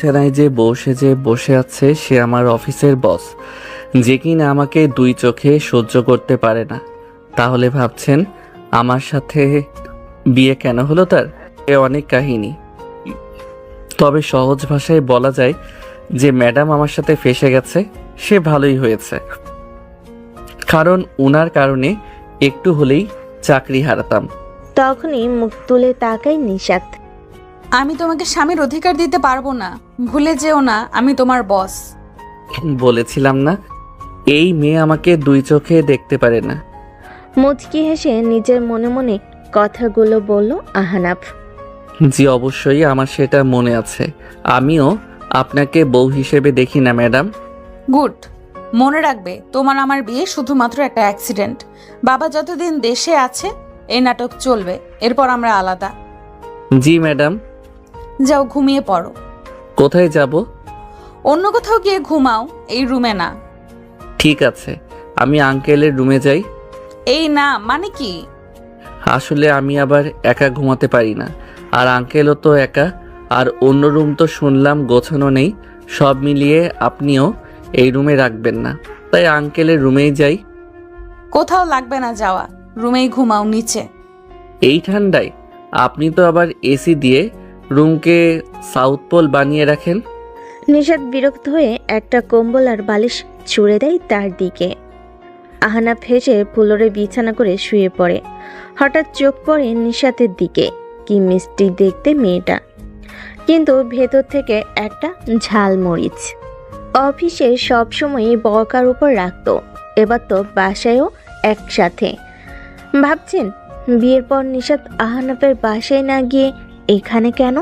বিছানায় যে বসে আছে সে আমার অফিসের বস, যে কিনা আমাকে দুই চোখে সহ্য করতে পারে না। তাহলে ভাবছেন আমার সাথে বিয়ে কেন হলো তার? এ অনেক কাহিনী। তবে সহজ ভাষায় বলা যায় যে ম্যাডাম আমার সাথে ফেঁসে গেছে, সে ভালোই হয়েছে। কারণ উনার কারণে একটু হলেই চাকরি হারাতাম। তখনই মুখ তুলে তাকায় নিশাত। আমি তোমাকে স্বামীর অধিকার দিতে পারবো না, ভুলে যেও না আমি তোমার বস। বলেছিলাম না, এই মেয়ে আমাকে দুই চোখে দেখতে পারে না। মুচকি হেসে নিজের মনে মনে কথাগুলো বলল আহনাফ। জি অবশ্যই, আমার সেটা মনে আছে। আমিও আপনাকে বউ হিসেবে দেখি না ম্যাডাম। গুড। মনে রাখবে তোমার আমার বিয়ে শুধুমাত্র একটা অ্যাক্সিডেন্ট। বাবা যতদিন দেশে আছে এই নাটক চলবে, এরপর আমরা আলাদা। জি ম্যাডাম। যাও ঘুমিয়ে পড়ো। কোথায় যাব? অন্য কোথাও গিয়ে ঘুমাও, এই রুমে না। ঠিক আছে, আমি আঙ্কেলের রুমে যাই। এই না মানে কি? আসলে আমি আবার একা ঘুমাতে পারি না, আর আঙ্কেলও তো একা। আর অন্য রুম তো শুনলাম গোছানো নেই। সব মিলিয়ে আপনিও এই রুমে রাখবেন না, তাই আঙ্কেলের রুমেই যাই। কোথাও লাগবে না যাওয়া, রুমেই ঘুমাও নিচে। এই ঠান্ডায় আপনি তো আবার এসি দিয়ে রুমকে সাউথ পোল বানিয়ে রাখেন। নিশাত বিরক্ত হয়ে একটা কম্বল আর বালিশ ছুঁড়ে দেয় তার দিকে। আহনাফ হেসে ফুলরে বিছানা করে শুয়ে পড়ে। হঠাৎ চোখ পড়ে নিশাতের দিকে। কি মিষ্টি দেখতে মেয়েটা, কিন্তু ভেতর থেকে একটা ঝালমরিচ। অফিসে সবসময় বকার উপর রাখতো, এবার তো বাসায়ও একসাথে। ভাবছেন বিয়ের পর নিশাত আহনাফের বাসায় না গিয়ে এখানে কেন?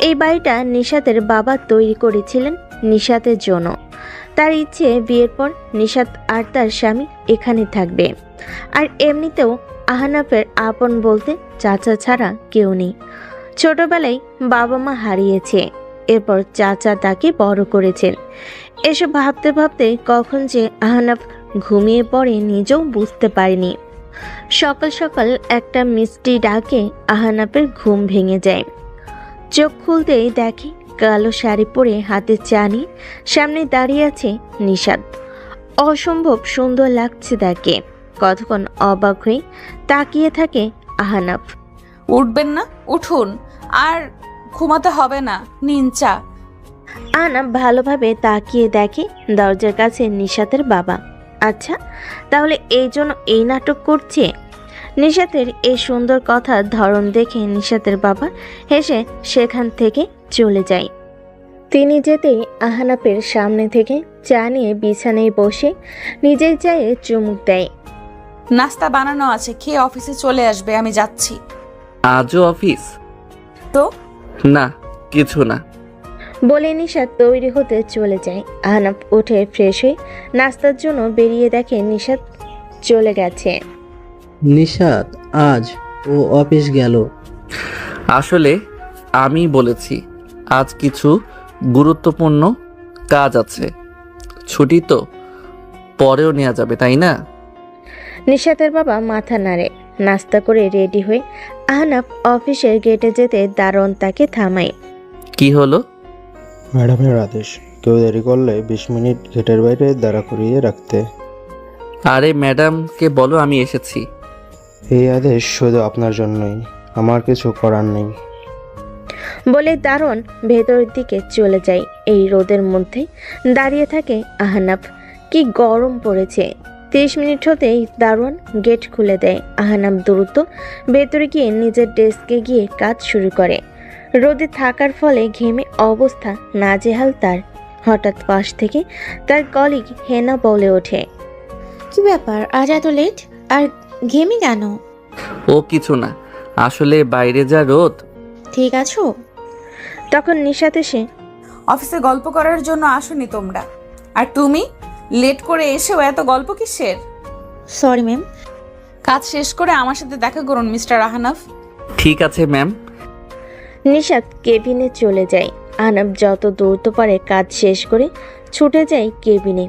এই বাড়িটা নিশাতের বাবা তৈরি করেছিলেন নিশাতের জন্য। তার ইচ্ছে বিয়ের পর নিশাত আর তার স্বামী এখানে থাকবে। আর এমনিতেও আহনাফের আপন বলতে চাচা ছাড়া কেউ নেই। ছোটবেলায় বাবা মা হারিয়েছে, এরপর চাচা তাকে বড় করেছেন। এসব ভাবতে ভাবতে কখন যে আহনাফ ঘুমিয়ে পড়ে নিজেও বুঝতে পারেনি। সকাল সকাল একটা মিষ্টি ডাকে আহনাফের ঘুম ভেঙে যায়। চোখ খুলতেই দেখে কালো শাড়ি পরে হাতে চা নিয়ে সামনে দাঁড়িয়ে আছে নিশাত। অসম্ভব সুন্দর লাগছে তাকে। কতক্ষণ অবাক হয়ে তাকিয়ে থাকে আহনাফ। উঠবেন না? উঠুন, আর ঘুমাতে হবে না, নিন চা। আহনাফ ভালোভাবে তাকিয়ে দেখে দরজার কাছে নিশাতের বাবা। আচ্ছা, তাহলে এই জন্য এই নাটক করছে? নিশাতের এই সুন্দর কথার ধরন দেখে নিশাতের বাবা হেসে সেখান থেকে চলে যায়। তিনি যেতেই আহনাফের সামনে থেকে চা নিয়ে বিছানায় বসে নিজের চায়ে চুমুক দেয়। নাস্তা বানানো আছে, খেয়ে অফিসে চলে আসবে, আমি যাচ্ছি। আজও অফিস? তো না, কিছু না। বলে নিশাত তৈরি হতে চলে যায়। আহনাফ উঠে ফ্রেশ হয়ে নাস্তার জন্য বেরিয়ে দেখে নিশাত চলে গেছে। নিশাত আজ ও অফিস গেল। আসলে আমি বলেছি আজ কিছু গুরুত্বপূর্ণ কাজ আছে। ছুটি তো পরেও নেওয়া যাবে, তাই না? নিশাতের বাবা মাথা নাড়ে। নাস্তা করে রেডি হয়ে আহনাফ অফিসের গেটে যেতে দারোয়ান তাকে থামায়। কি হলো? ম্যাডামের আদেশ, কেউ দেরি করলে 20 মিনিট গেটের বাইরে দাঁড়া করিয়ে রাখতে। আরে ম্যাডামকে বলো আমি এসেছি। এই আদেশ শুধু আপনার জন্যই, আমার কিছু করার নেই। বলে দারোয়ান ভেতরের দিকে চলে যায়। এই রোদের মধ্যে দাঁড়িয়ে থাকে আহনাফ। কি গরম পড়েছে। 30 মিনিট হতেই দারোয়ান গেট খুলে দেয়। আহনাফ দ্রুত ভেতরে গিয়ে নিজের ডেস্কে গিয়ে কাজ শুরু করে। রোদে থাকার ফলে ঘেমে অবস্থা নাজেহাল তার। হঠাৎ পাশ থেকে তার কলিগ হেনা বলে ওঠে, কি ব্যাপার আজ এত লেট আর ঘেমে কেন? ও কিছু না, আসলে বাইরে যা রোদ। ঠিক আছো? তখন নিশাত এসে, অফিসে গল্প করার জন্য আসোনি তোমরা, আর তুমি লেট করে এসেও এত গল্প কিসের? Sorry ma'am. কাজ শেষ করে আমার সাথে দেখা করুন মিস্টার আহনাফ। ঠিক আছে ম্যাম। নিশাত কেবিনে চলে যায়। আহনাফ যত দ্রুত পারে কাজ শেষ করে ছুটে যায় কেবিনে।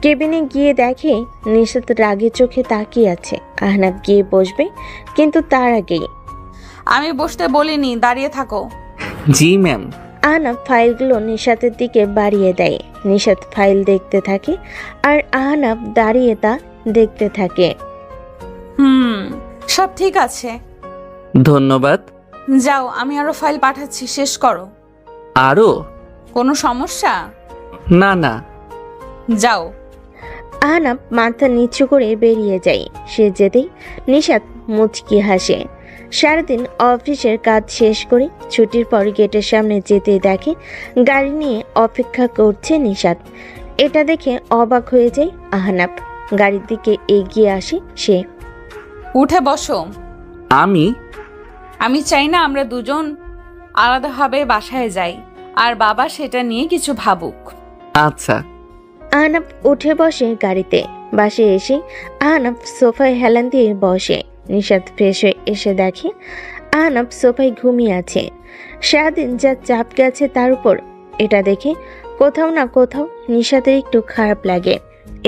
কেবিনে গিয়ে দেখে নিশাত রাগে চোখে তাকিয়ে আছে। আহনাফ গিয়ে বসবে, কিন্তু তার আগেই আমি বসতে বলিনি, দাঁড়িয়ে থাকো। জি ম্যাম। আহনাফ ফাইলগুলো নিশাতের দিকে বাড়িয়ে দেয়। নিশাত ফাইল দেখতে থাকে আর আহনাফ দাঁড়িয়ে তা দেখতে থাকে। সব ঠিক আছে। ধন্যবাদ। যাও, আমি আরো ফাইল পাঠাচ্ছি, শেষ করো। আরও? কোনো সমস্যা? না না। যাও। আহনাফ মাথা নিচু করে বেরিয়ে যায়। সে যেতেই নিশাত মুচকি হাসে। সারাদিন অফিসের কাজ শেষ করে ছুটির পর গেটের সামনে যেতে দেখে গাড়ি নিয়ে অপেক্ষা করছে নিশাত। এটা দেখে অবাক হয়ে যায় আহনাফ। গাড়ির দিকে এগিয়ে আসে সে। উঠে বসো। আমি চাই না আমরা দুজন আলাদাভাবে বাসায় যাই, আর বাবা সেটা নিয়ে কিছু ভাবুক। আচ্ছা। আহনাফ উঠে বসে গাড়িতে। বাসে এসে আহনাফ সোফায় হেলান দিয়ে বসে। নিশাত ফ্রেশ হয়ে এসে দেখে আহনাফ সোফায় ঘুমিয়ে আছে। সারাদিন যা চাপ গেছে তার উপর এটা দেখে কোথাও না কোথাও নিশাতের একটু খারাপ লাগে।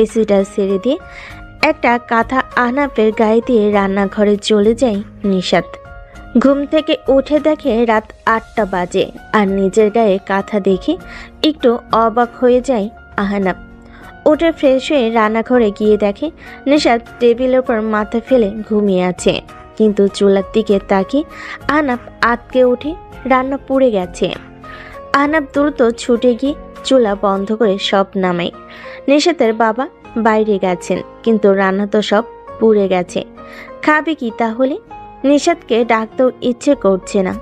এসিটা ছেড়ে দিয়ে একটা কাঁথা আহনাফের গায়ে দিয়ে রান্নাঘরে চলে যায় নিশাত। ঘুম থেকে উঠে দেখে রাত 8টা বাজে আর নিজের গায়ে কাঁথা দেখে একটু অবাক হয়ে যায় আহনাফ। উঠে ফ্রেশ হয়ে রান্নাঘরে গিয়ে দেখে নিশাত টেবিলের উপর মাথা ফেলে ঘুমিয়ে আছে, কিন্তু চুলার দিকে তাকিয়ে আহনাফ আটকে উঠে রান্না পুড়ে গেছে। আহনাফ দ্রুত ছুটে গিয়ে চুলা বন্ধ করে সব নামায়। নিশাতের বাবা বাইরে গেছেন, কিন্তু রান্না তো সব পুড়ে গেছে। খাবে কি তাহলে? নিশাতকে ডাকতেও ইচ্ছে করছে না।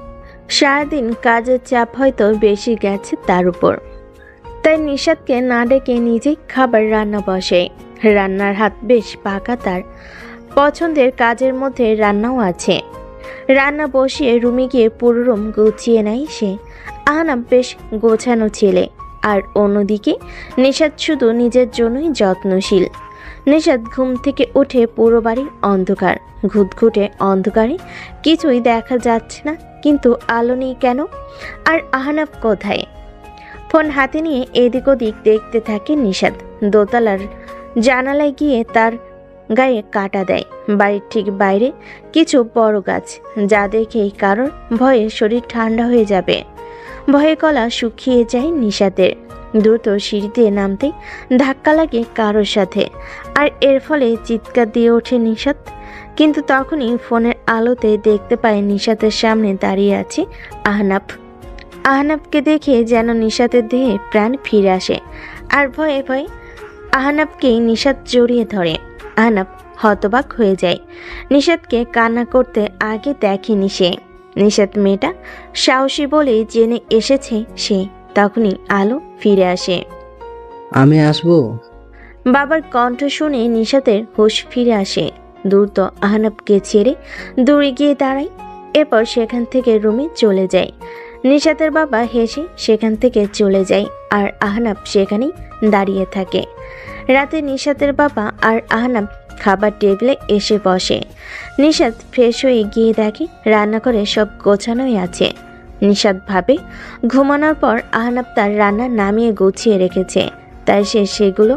সারাদিন কাজের চাপ হয়তো বেশি গেছে তার উপর, তাই নিশাতকে না ডেকে নিজেই খাবার রান্না বসে। রান্নার হাত বেশ পাকা তার। পছন্দের কাজের মধ্যে রান্নাও আছে। রান্না বসিয়ে রুমে গিয়ে পুরো রুম গুছিয়ে নেয় সে। আহনাফ বেশ গোছানো ছেলে, আর অন্যদিকে নিশাত শুধু নিজের জন্যই যত্নশীল। নিশাত ঘুম থেকে উঠে পুরো বাড়ি অন্ধকার। ঘুটঘুটে অন্ধকারে কিছুই দেখা যাচ্ছে না, কিন্তু আলো নেই কেন? আর আহনাফ কোথায়? ফোন হাতে নিয়ে এদিক ওদিক দেখতে থাকে নিশাত। দোতলার জানালায় গিয়ে তার গায়ে কাটা দেয়। বাড়ির ঠিক বাইরে কিছু বড় গাছ, যা দেখেই কারোর ভয়ে শরীর ঠান্ডা হয়ে যাবে। ভয়ে গলা শুকিয়ে যায় নিশাতের। দ্রুত সিঁড়িতে নামতেই ধাক্কা লাগে কারোর সাথে, আর এর ফলে চিৎকার দিয়ে ওঠে নিশাত। কিন্তু তখনই ফোনের আলোতে দেখতে পায় নিশাতের সামনে দাঁড়িয়ে আছে আহনাফ। আহনাফকে দেখে যেন নিশাতের দেহে প্রাণ ফিরে আসে, আর ভয়ে ভয়ে আহনাফকেই নিশাত জড়িয়ে ধরে। আহনাফ হতবাক হয়ে যায়। নিশাতকে কান্না করতে আগে দেখেনি সে। নিশাত মেয়েটা সাহসী বলে জেনে এসেছে সে। তখনই আলো ফিরে আসে। আমি আসবো? বাবার কণ্ঠ শুনে নিশাতের হুঁশ ফিরে আসে। দ্রুত আহনাফকে ছেড়ে দূরে গিয়ে দাঁড়ায়। এরপর সেখান থেকে রুমে চলে যায়। নিশাতের বাবা হেসে সেখান থেকে চলে যায়, আর আহনাফ সেখানেই দাঁড়িয়ে থাকে। রাতে নিশাতের বাবা আর আহনাফ খাবার টেবিলে এসে বসে। নিশাত ফ্রেশ হয়ে গিয়ে দেখে রান্নাঘরে সব গোছানোই আছে। নিশাত ভাবে ঘুমানোর পর আহনাফ তার রান্না নামিয়ে গুছিয়ে রেখেছে, তাই সে সেগুলো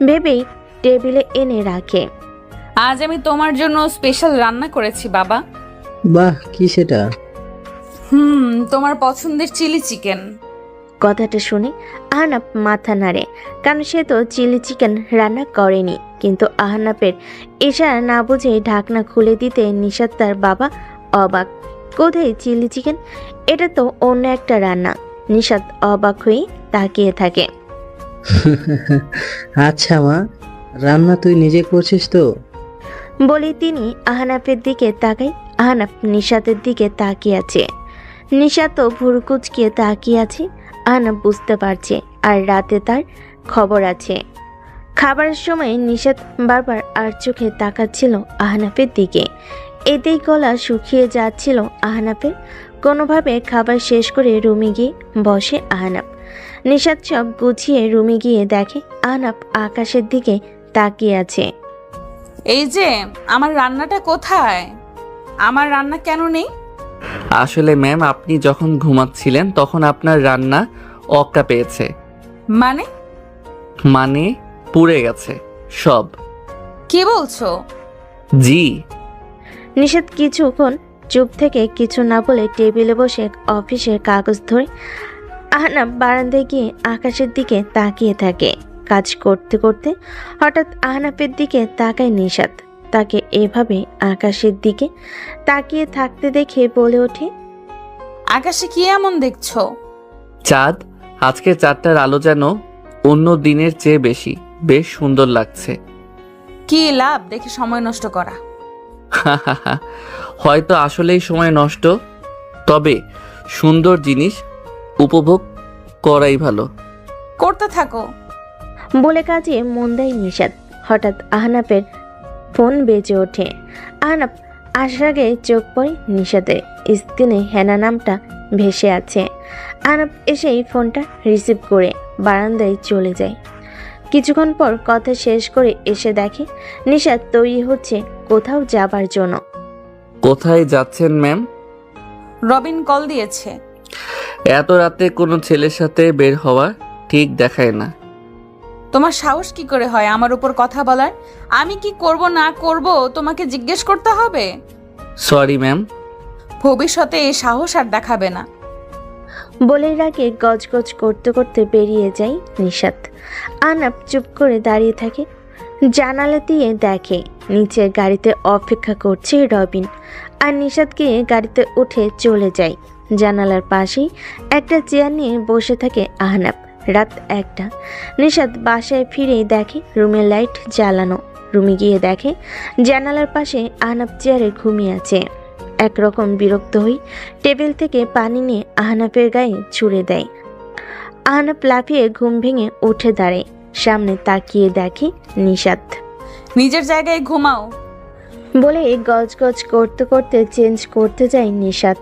ভেবেই টেবিলে এনে রাখে। আজ আমি তোমার জন্য স্পেশাল রান্না করেছি বাবা। বাহ, কি সেটা? তোমার পছন্দের চিলি চিকেন। কথাটা শুনে আহনাফ মাথা নাড়ে, কারণ সে তো চিলি চিকেন রান্না করেনি। কিন্তু আহনাফের ইশারা না বুঝে ঢাকনা খুলে দিতে নিশাত তার বাবা অবাক। কোথায় চিলি চিকেন? এটা তো অন্য একটা রান্না। নিশাত অবাক হয়ে তাকিয়ে থাকে। আচ্ছা মা, রান্না তুই নিজে করছিস তো? বলে তিনি আহনাফের দিকে তাকায়। আহনাফ নিশাতের দিকে তাকিয়ে আছে। নিশাতও ভুরু কুচকিয়ে তাকিয়ে আছে। আহনাফ বুঝতে পারছে আর রাতে তার খবর আছে। খাবারের সময় নিশাত বারবার আর চোখে তাকাচ্ছিল আহনাফের দিকে। এতেই গলা শুকিয়ে যাচ্ছিল আহনাফের। কোনোভাবে খাবার শেষ করে রুমে গিয়ে বসে আহনাফ। নিশাত সব গুছিয়ে রুমে গিয়ে দেখে আহনাফ আকাশের দিকে তাকিয়ে আছে। এই যে আমার রান্নাটা কোথায়? আমার রান্না কেন নেই? আসলে ম্যাম, আপনি যখন ঘুমাচ্ছিলেন তখন আপনার রান্না অক্কা পেয়েছে। মানে পুড়ে গেছে সব। কি বলছো? জি। নিশাত কিছুক্ষণ চুপ থেকে কিছু না বলে টেবিলে বসে অফিসের কাগজ ধরে আহনাব বারান্দায় গিয়ে আকাশের দিকে তাকিয়ে থাকে। কাজ করতে করতে হঠাৎ আহনাফের দিকে তাকায় নিশাত। তাকে এভাবে আকাশের দিকে তাকিয়ে থাকতে দেখে বলে ওঠে, আকাশে কি এমন দেখছো? চাঁদ, আজকে চাঁদটার আলো যেন অন্য দিনের চেয়ে বেশি, বেশ সুন্দর লাগছে। কি লাভ দেখে সময় নষ্ট করা? হয়তো আসলেই সময় নষ্ট, তবে সুন্দর জিনিস উপভোগ করাই ভালো। করতে থাকো। বলে কাজে মন দেয় নিশাত। হঠাৎ আহনাফের ফোন বেজে ওঠে। আহনাফ আসার আগে চোখ পড়ে নিশাতের। স্ক্রিনে হেনা নামটা ভেসে আছে। আহনাফ এসেই ফোনটা রিসিভ করে বারান্দায় চলে যায়। কিছুক্ষণ পর কথা শেষ করে এসে দেখে নিশাত তৈরি হচ্ছে কোথাও যাবার জন্য। কোথায় যাচ্ছেন ম্যাম? রবিন কল দিয়েছে। এত রাতে কোনো ছেলের সাথে বের হওয়া ঠিক দেখায় না। তোমার সাহস কি করে হয় আমার উপর কথা বলার? আমি কি করব না করব তোমাকে জিজ্ঞেস করতে হবে? Sorry ma'am. ভবিষ্যতে এই সাহস আর দেখাবে না। বলেই রাগে গজগজ করতে করতে বেরিয়ে যায় নিশাত। আহনাফ চুপ করে দাঁড়িয়ে থাকে। জানালা দিয়ে দেখে নিচের গাড়িতে অপেক্ষা করছে রবিন, আর নিশাত গিয়ে গাড়িতে উঠে চলে যায়। জানালার পাশেই একটা চেয়ার নিয়ে বসে থাকে আহনাফ। রাত 1টা। নিশাত বাসায় ফিরেই দেখে রুমের লাইট জ্বালানো। রুমে গিয়ে দেখে জানালার পাশে আহনাফ চেয়ারে ঘুমিয়ে আছে। একরকম বিরক্ত হই টেবিল থেকে পানি নিয়ে আহনাফের গায়ে ছুঁড়ে দেয়। আহনাফ লাফিয়ে ঘুম ভেঙে উঠে দাঁড়ায়। সামনে তাকিয়ে দেখে নিশাত। নিজের জায়গায় ঘুমাও। বলে গজগজ করতে করতে চেঞ্জ করতে যায় নিশাত।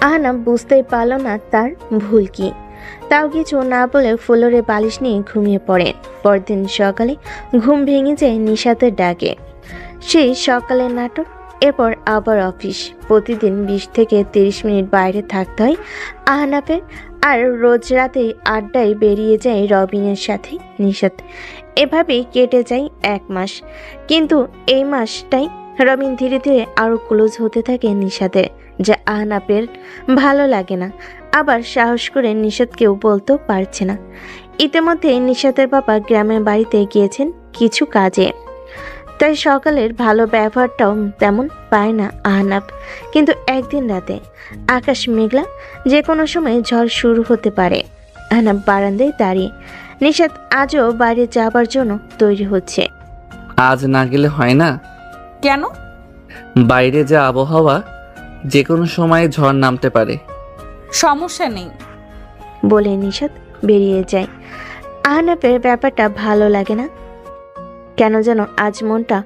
আহনাফ বুঝতেই পারল না তার ভুল কি। তাও কিছু না বলে ফ্লোরে বালিশ নিয়ে ঘুমিয়ে পড়ে। পরদিন সকালে ঘুম ভেঙে যায় নিশাতের ডাকে। সেই সকালের নাটক, এরপর আবার অফিস। প্রতিদিন 20 থেকে 30 মিনিট বাইরে থাকতে হয় আহনাফের। আর রোজ রাতে আড্ডায় বেরিয়ে যায় রবিনের সাথে নিশাত। এভাবেই কেটে যায় 1 মাস। কিন্তু এই মাসটাই রবিন ধীরে ধীরে আরও ক্লোজ হতে থাকে নিশাতের, যা আহনাফের ভালো লাগে না। আবার সাহস করে নিশাতকেও বলতেও পারছে না। ইতিমধ্যে নিশাতের বাবা গ্রামের বাড়িতে গিয়েছেন কিছু কাজে, তাই সকালের ভালো ব্যবহারটাও তেমন পায় না আহনাফ। কিন্তু একদিন রাতে আকাশ মেঘলা, যে কোনো সময় ঝড় শুরু হতে পারে। আহনাফ বারান্দায় দাঁড়িয়ে। নিশাত আজও বাইরে যাবার জন্য তৈরি হচ্ছে। আজ না গেলে হয় না? কেন? বাইরে যা আবহাওয়া, যে কোনো সময় ঝড় নামতে পারে। সমস্যা নেই। বলে নিশাত বেরিয়ে যায়। আহনাফের ব্যাপারটা ভালো লাগে না। কেন যেন আজ মনটা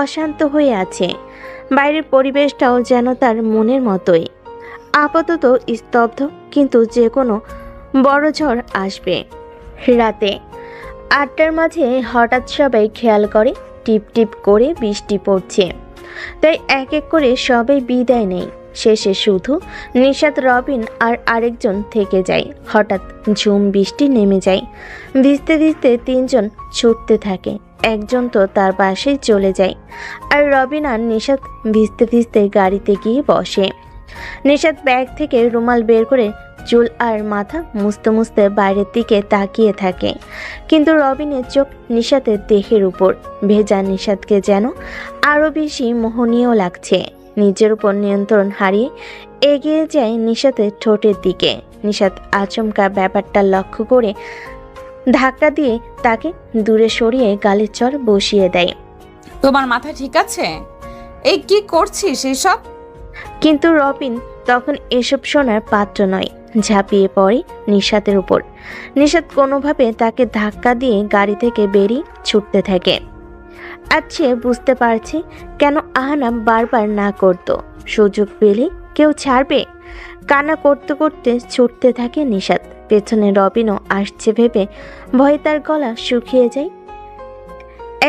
অশান্ত হয়ে আছে। বাইরের পরিবেশটাও যেন তার মনের মতোই আপাতত স্তব্ধ, কিন্তু যে কোনো বড় ঝড় আসবে। রাতে 8টার মাঝে হঠাৎ সবাই খেয়াল করে টিপ টিপ করে বৃষ্টি পড়ছে। তাই এক এক করে সবাই বিদায় নেয়। শেষে শুধু নিশাত, রবিন আর আরেকজন থেকে যায়। হঠাৎ ঝুম বৃষ্টি নেমে যায়। ভিজতে ভিজতে 3 জন ছুটতে থাকে। একজন তো তার বাসায় চলে যায়, আর রবিন আর নিশাত ভিজতে ভিজতে গাড়িতে গিয়ে বসে। নিশাত ব্যাগ থেকে রুমাল বের করে চুল আর মাথা মুছতে মুছতে বাইরের দিকে তাকিয়ে থাকে। কিন্তু রবিনের চোখ নিশাতের দেহের উপর। ভেজা নিশাতকে যেন আরও বেশি মোহনীয় লাগছে। নিজের উপর নিয়ন্ত্রণ হারিয়ে এগিয়ে যায় নিশাতের ঠোঁটের দিকে। নিশাত আচমকা ব্যাপারটা লক্ষ্য করে ধাক্কা দিয়ে তাকে দূরে সরিয়ে গালের চর বসিয়ে দেয়। তোমার মাথা ঠিক আছে? এই কি করছিস এসব? কিন্তু রবিন তখন এসব শোনার পাত্র নয়। ঝাঁপিয়ে পড়ে নিশাতের উপর। নিশাত কোনোভাবে তাকে ধাক্কা দিয়ে গাড়ি থেকে বেরিয়ে ছুটতে থাকে। আজ সে বুঝতে পারছে কেন আহনাফ বারবার না করত। সুযোগ পেলে কেউ ছাড়বে? কান্না করতে করতে ছুটতে থাকে নিশাত। পেছনে রবিনও আসছে ভেবে ভয়ে তার গলা শুকিয়ে যায়।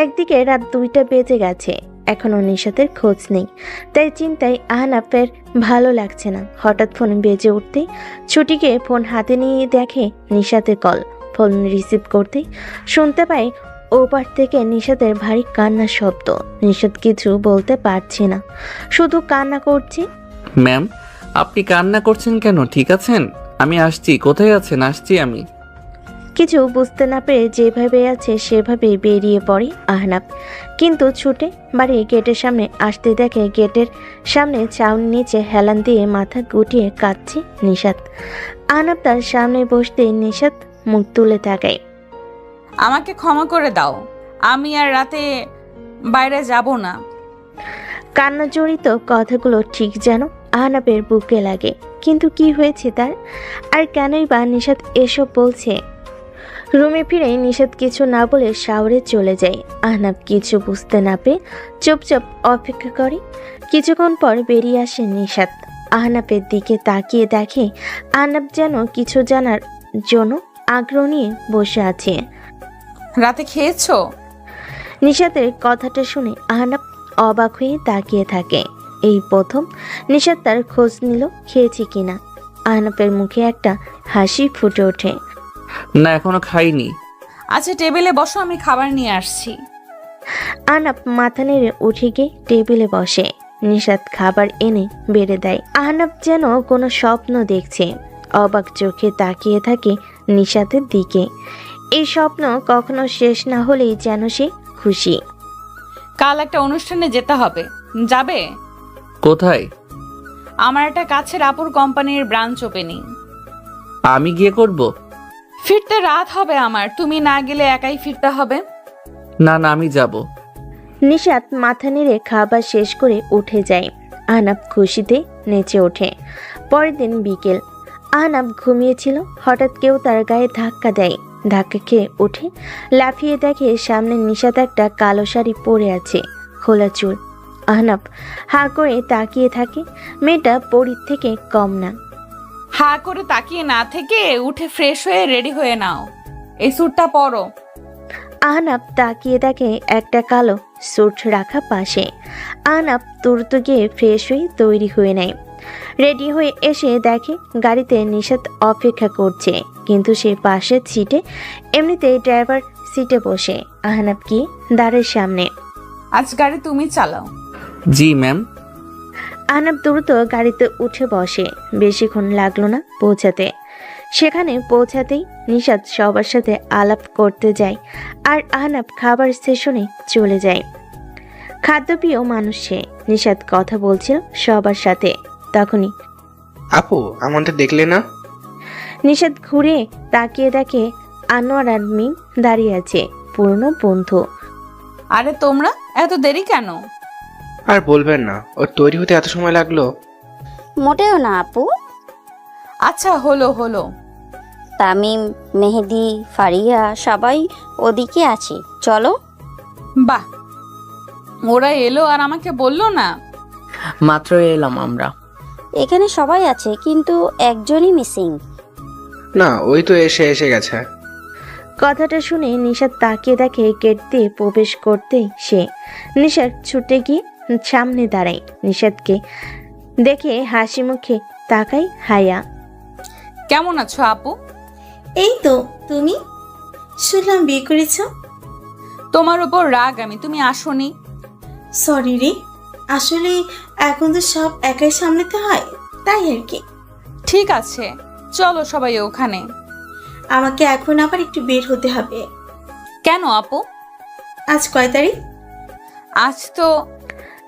একদিকে রাত 2টা বেজে গেছে, এখনো নিশাতের খোঁজ নেই। তাই চিন্তায় আহনাফের ভালো লাগছে না। হঠাৎ ফোন বেজে উঠতেই ছুটিকে ফোন হাতে নিয়ে দেখে নিশাতের কল। ফোন রিসিভ করতেই শুনতে পায় ওপার থেকে নিশাতের ভারী কান্নার শব্দ। নিশাত কিছু বলতে পারছে না, শুধু কান্না করছে। ম্যাম, আপনি কান্না করছেন কেন? ঠিক আছেন? আমি আসছি। কোথায় আছেন? আসছি আমি। কিছু বুঝতে না পেরে যেভাবে আছে সেভাবেই বেরিয়ে পড়ে আহনাব, কিন্তু ছুটে বাড়ির গেটের সামনে আসতে দেখে গেটের সামনে চাউনি নিচে হেলান দিয়ে মাথা গুটিয়ে কাঁদছে নিশাত। আহনাব তার সামনে বসতে নিশাত মুখ তুলে তাকায়। আমাকে ক্ষমা করে দাও, আমি আর রাতে বাইরে যাব না। কান্না জড়িত কথাগুলো ঠিক যেন আহনাবের বুকে লাগে, কিন্তু কি হয়েছে তার, আর কেনই বা নিশাত এসব বলছে? রুমে ফিরে নিশাত কিছু না বলে শাওরে চলে যায়। আহনাব কিছু বুঝতে না পেয়ে চুপচাপ অপেক্ষা করে। কিছুক্ষণ পর বেরিয়ে আসে নিশাত। আহনাবের দিকে তাকিয়ে দেখে আহনাব যেন কিছু জানার জন্য আগ্রহ নিয়ে বসে আছে। রাতে খেয়েছো? নিশাতের কথাটা শুনে আহনাব অবাক হয়ে তাকিয়ে থাকে। এই প্রথম নিশাত তার খোঁজ নিল খেয়েছি কিনা। আহনাবের মুখে একটা হাসি ফুটে ওঠে। না, এখনো খাইনি। আচ্ছা টেবিলে বসো, আমি খাবার নিয়ে আসছি। আহনাব মাথা নেড়ে উঠে গিয়ে টেবিলে বসে। নিশাত খাবার এনে বেড়ে দেয়। আহনাব যেন কোনো স্বপ্ন দেখছে, অবাক চোখে তাকিয়ে থাকে নিশাতের দিকে। এই স্বপ্ন কখনো শেষ না হলেই যেন সে খুশি। কাল একটা অনুষ্ঠানে যেতে হবে, যাবে? কোথায়? আমার একটা কাছের আপুর কোম্পানির ব্রাঞ্চ ওপেনিং। আমি গিয়ে করব? ফিরতে রাত হবে আমার, তুমি না গেলে একাই ফিরতে হবে। না না, আমি যাব। নিশাত মাথা নেড়ে খাবার শেষ করে উঠে যায়। আহনাব খুশিতে নেচে ওঠে। পরের দিন বিকেল, আহনাব ঘুমিয়েছিল। হঠাৎ কেউ তার গায়ে ধাক্কা দেয়। ধাক্কা খেয়ে উঠে লাফিয়ে দেখে সামনে নিশাত একটা কালো শাড়ি পরে আছে, খোলা চুল। আহনাব হা করে তাকিয়ে থাকে। মেয়েটা পরীর থেকে কম না। হা করে তাকিয়ে না থেকে উঠে ফ্রেশ হয়ে রেডি হয়ে নাও, এই স্যুটটা পরো। আহনাব তাকিয়ে দেখে একটা কালো স্যুট রাখা পাশে। আহনাব তুরত গিয়ে ফ্রেশ হয়ে তৈরি হয়ে নেয়। রেডি হয়ে এসে দেখে গাড়িতে নিশাত অপেক্ষা করছে, কিন্তু সে পাশের সিটে, এমনিতেই ড্রাইভার সিটে বসে। আহনাব গিয়ে দাঁড়ের সামনে। আজ গাড়ি তুমি চালাও। জি ম্যাম। আহনাব দ্রুত গাড়িতে উঠে বসে। বেশিক্ষণ লাগলো না পৌঁছাতে। সেখানে পৌঁছাতেই নিশাত সবার সাথে আলাপ করতে যায়, আর আহনাব খাবার স্টেশনে চলে যায়। খাদ্যপ্রিয় মানুষ সে। নিশাত কথা বলছিল সবার সাথে। তখনই আপু, আমাদের দেখলে না? নিশাত ঘুরে তাকিয়ে দেখে আনোয়ার আর মিম দাঁড়িয়ে আছে, পুরনো বন্ধু। আরে তোমরা এত দেরি কেন? আর বলবেন না, ওর তৈরি হতে এত সময় লাগলো। মোটেও না আপু। আচ্ছা হলো হলো। তামিম, মেহেদি, ফারিয়া সবাই ওদিকে আছে, চলো। বাহ, ওরা এলো আর আমাকে বললো না? মাত্র এলাম আমরা। এখানে সবাই আছে কিন্তু একজনই মিসিং। না, ওই তো এসে গেছে। কথাটা শুনে নিশাত তাকিয়ে দেখে গেট দিয়ে প্রবেশ করতেই সে। নিশাত ছুটে গিয়ে সামনে দাঁড়ায়। নিশাতকে দেখে হাসি মুখে তাকায় হায়া। কেমন আছো আপু? এই তো, তুমি? শুনলাম বিয়ে করেছ। তোমার উপর রাগ আমি, তুমি আসোনি। সরি রে, আসলে এখন তো সব একাই সামলাতে হয়, তাই আর কি। ঠিক আছে, চলো সবাই ওখানে। আমাকে এখন আবার একটু বের হতে হবে। কেন আপু? আজ কয় তারিখ? আজ তো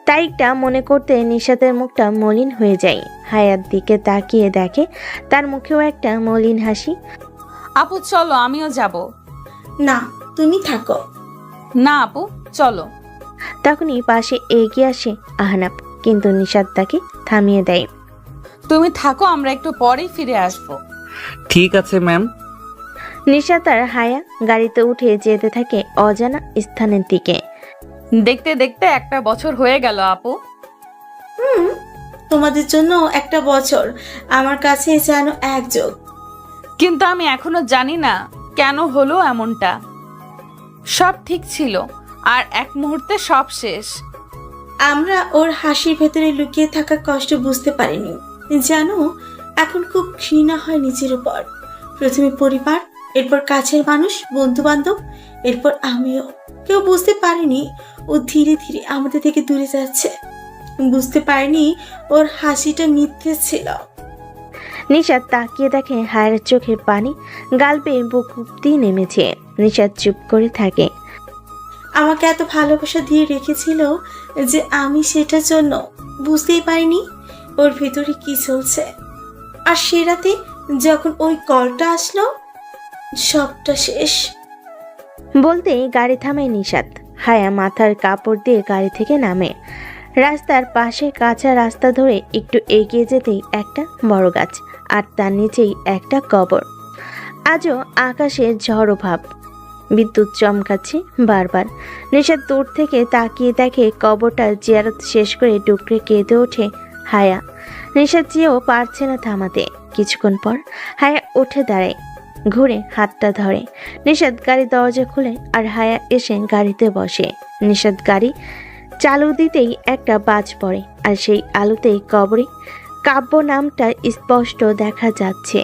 তারিখটা মনে করতে নিশাতের মুখটা মলিন হয়ে যায়। হায়ার দিকে তাকিয়ে দেখে তার মুখেও একটা মলিন হাসি। আপু চলো, আমিও যাব। না, তুমি থাকো। না আপু, চলো। তখনই পাশে এগিয়ে আসে আহনাব, কিন্তু নিশাত তাকে থামিয়ে দেয়। তুমি থাকো, আমরা একটু পরেই ফিরে আসবো। ঠিক আছে ম্যাম। নিশাত আর হায়া গাড়িতে উঠে যেতে থাকে অজানা স্থানের দিকে। দেখতে দেখতে একটা বছর হয়ে গেল আপু। তোমাদের জন্য একটা বছর আমার কাছে যেন এক যোগ। কিন্তু আমি এখনো জানি না কেন হলো এমনটা। সব ঠিক ছিল আর এক মুহূর্তে সব শেষ। আমরা ওর হাসির ভেতরে লুকিয়ে থাকা কষ্ট বুঝতে পারিনি। জানো, এখন খুব ঘৃণা হয় নিজের উপর। প্রথমে পরিবার, এরপর কাছের মানুষ, বন্ধু বান্ধব, এরপর আমিও। কেউ বুঝতে পারেনি ও ধীরে ধীরে আমাদের থেকে দূরে যাচ্ছে। বুঝতে পারিনি ওর হাসিটা মিথ্যে ছিল। নিশাত তাকিয়ে দেখে হায়ের চোখে পানি গাল পেয়ে বুক দিয়ে নেমেছে। নিশাত চুপ করে থাকে। আমাকে এত ভালোবাসা দিয়ে রেখেছিল যে আমি সেটার জন্য বুঝতেই পারিনি ওর ভেতরে কি চলছে। আর সে রাতে যখন ওই কলটা আসলো, সবটা শেষ। বলতেই গাড়ি থামায় নিশাত। হায়া মাথার কাপড় দিয়ে গাড়ি থেকে নামে। রাস্তার পাশে কাঁচা রাস্তা ধরে একটু এগিয়ে যেতেই একটা বড় গাছ, আর তার নিচেই একটা কবর। আজও আকাশে ঝড়ো ভাব, বিদ্যুৎ চমকাচ্ছে বারবার। নিশাত দূর থেকে তাকিয়ে দেখে কবরটার জিয়ারত শেষ করে ডুকরে কেঁদে ওঠে হায়া। নিশাত চেয়েও পারছে না থামাতে। কিছুক্ষণ পর হায়া উঠে দাঁড়ায়, ঘুরে হাতটা ধরে। নিশাত গাড়ি দরজা খুলে আর হায়া এসে গাড়িতে বসে। নিশাত গাড়ি চালু দিতেই একটা বাজ পড়ে, আর সেই আলোতেই কবরে কাব্য নামটা স্পষ্ট দেখা যাচ্ছে।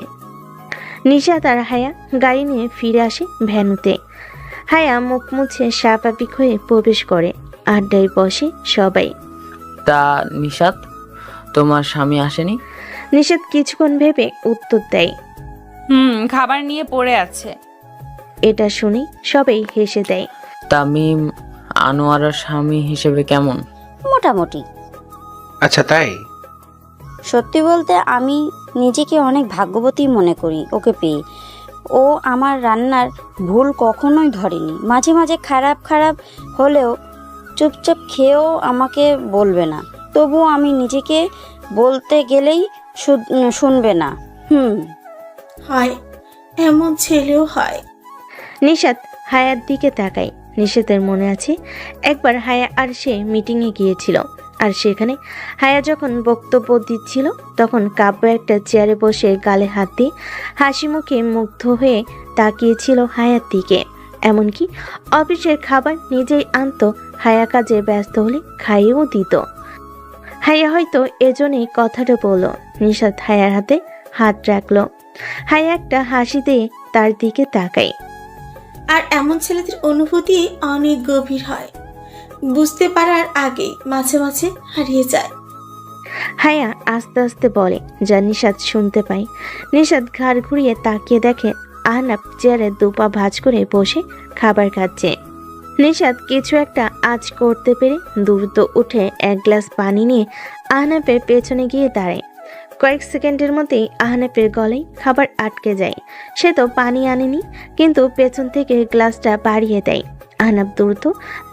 নিশাত আর হায়া গাড়ি নিয়ে ফিরে আসে ভ্যানুতে। হায়া মুখ মুছে স্বাভাবিক হয়ে প্রবেশ করে। আড্ডায় বসে সবাই। তা নিশাত, তোমার স্বামী আসেনি? নিশাত কিছুক্ষণ ভেবে উত্তর দেয়। খাবার নিয়ে পড়ে আছে। এটা শুনে সবাই হেসে দেয়। তামিম আনোয়ারার স্বামী হিসেবে কেমন? মোটামুটি। আচ্ছা তাই? সত্যি বলতে আমি নিজেকে অনেক ভাগ্যবতী মনে করি ওকে পেয়ে। ও আমার রান্নার ভুল কখনোই ধরেনি। মাঝে মাঝে খারাপ খারাপ হলেও চুপচাপ খেয়েও আমাকে বলবে না। তবুও আমি নিজেকে বলতে গেলেই শুনবে না। হয়, এমন ছেলেও হয়। নিশাত হায়ার দিকে তাকায়। নিশাতের মনে আছে একবার হায়া আর সে মিটিংয়ে গিয়েছিল, আর সেখানে হায়া যখন বক্তব্য দিচ্ছিল তখন কাব্য একটা চেয়ারে বসে গালে হাত দিয়ে হাসি মুখে মুগ্ধ হয়ে তাকিয়েছিল হায়ার দিকে। এমনকি অফিসের খাবার নিজেই আনতো, হায়া কাজে ব্যস্ত হলে খাইয়েও দিত। হায়া হয়তো এজন্যই কথাটা বলল। নিশাত হায়ার হাতে হাত রাখলো। হায়া একটা হাসি দিয়ে তার দিকে তাকায়। আর এমন ছেলেদের অনুভূতি অনেক গভীর হয়, বুঝতে পারার আগেই মাঝে মাঝে হারিয়ে যায়। হায়া আস্তে আস্তে বলে, যা নিশাত শুনতে পায়। নিশাত ঘাড় ঘুরিয়ে তাকিয়ে দেখে আহনাফ চেয়ারে দুপা ভাঁজ করে বসে খাবার খাচ্ছে। নিশাত কিছু একটা আজ করতে পেরে দ্রুত উঠে এক গ্লাস পানি নিয়ে আহনাফের পেছনে গিয়ে দাঁড়ায়। কয়েক সেকেন্ডের মধ্যেই আহনাফের গলায় খাবার আটকে যায়। সে তো পানি আনেনি, কিন্তু পেছন থেকে গ্লাসটা বাড়িয়ে দেয়। আহনাফ দ্রুত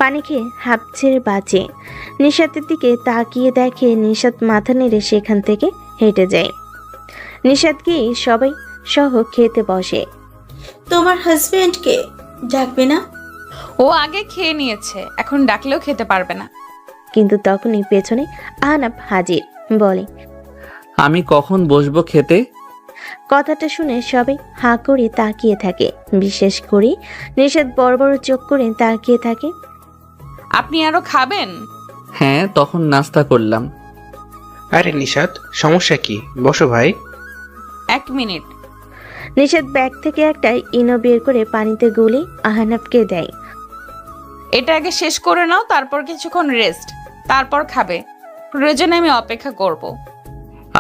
পানি খেয়ে হাঁপ ছেড়ে বাঁচে। নিশাতের দিকে তাকিয়ে দেখে নিশাত মাথা নেড়ে সেখান থেকে হেঁটে যায়। নিশাত গিয়ে সবাই সহ খেতে বসে। তোমার হাজবেন্ডকে ডাকবে না? ও আগে খেয়ে নিয়েছে, এখন ডাকলেও খেতে পারবে না। কিন্তু তখনই পেছনে আহনাফ হাজির, বলে, আমি কখন বসবো খেতে? কথাটা শুনে সবাই হাঁ করে তাকিয়ে থাকে। বিশেষ করে নিশাত বড় বড় চোখ করে তাকিয়ে থাকে। আপনি আরো খাবেন? হ্যাঁ, তখন নাস্তা করলাম। আরে নিশাত, সমস্যা কি? বসো ভাই। 1 মিনিট। নিশাত ব্যাগ থেকে একটা ইনো বের করে পানিতে গুলে আহনাফকে দেয়। এটা আগে শেষ করে নাও, তারপর কিছুক্ষণ রেস্ট, তারপর খাবে। প্রয়োজনে আমি অপেক্ষা করব।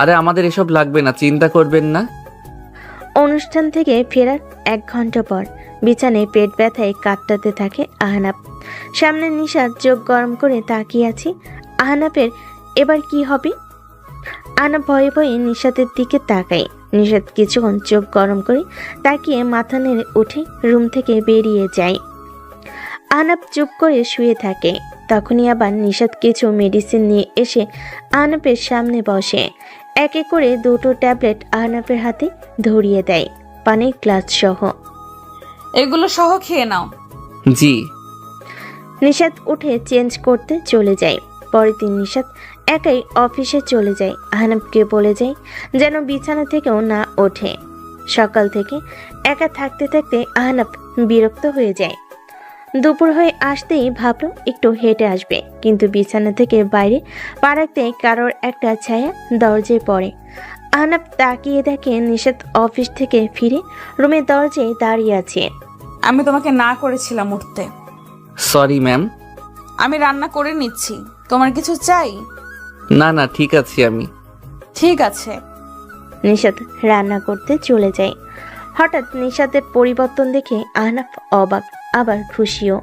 আরে আমাদের এসব লাগবে না, চিন্তা করবেন না। অনুষ্ঠান থেকে ফেরার 1 ঘন্টা পর বিছানায় পেট ব্যথায় কাটতে থাকে আহনাফ। সামনে নিশাত চোখ গরম করে তাকিয়ে আছে। আহনাফের এবার কি হবে? আহনাফ ভয়ে ভয়ে নিশাতের দিকে তাকায়। নিশাত কিছুক্ষণ চোখ গরম করে তাকিয়ে মাথা নেড়ে উঠে রুম থেকে বেরিয়ে যায়। আহনাফ চুপ করে শুয়ে থাকে। তখনই আবার নিশাত কিছু মেডিসিন নিয়ে এসে আহনাফের সামনে বসে। এক এক করে 2টো ট্যাবলেট আহনাফের হাতে ধরিয়ে দেয়, পানির গ্লাস সহ। এগুলো সহ খেয়ে নাও। জি। নিশাত উঠে চেঞ্জ করতে চলে যায়। পরের দিন নিশাত একাই অফিসে চলে যায়। আহনাফকে বলে যায় যেন বিছানা থেকেও না ওঠে। সকাল থেকে একা থাকতে থাকতে আহনাফ বিরক্ত হয়ে যায়। দুপুর হয়ে আসতেই ভাবলো একটু হেঁটে আসবে, কিন্তু বিছানা থেকে বাইরে পা রাখতে কারোর একটা ছায়া দরজায় পড়ে। আহনাফ তাকিয়ে দেখে নিশাত অফিস থেকে ফিরে রুমের দরজায় দাঁড়িয়ে আছে। আমি তোমাকে না করেছিলাম উঠতে। Sorry ma'am. আমি রান্না করে নিচ্ছি, তোমার কিছু চাই? না না, ঠিক আছি আমি। ঠিক আছে। নিশাত রান্না করতে চলে যায়। হঠাৎ নিশাতের পরিবর্তন দেখে আহনাফ অবাক আবার খুশিও।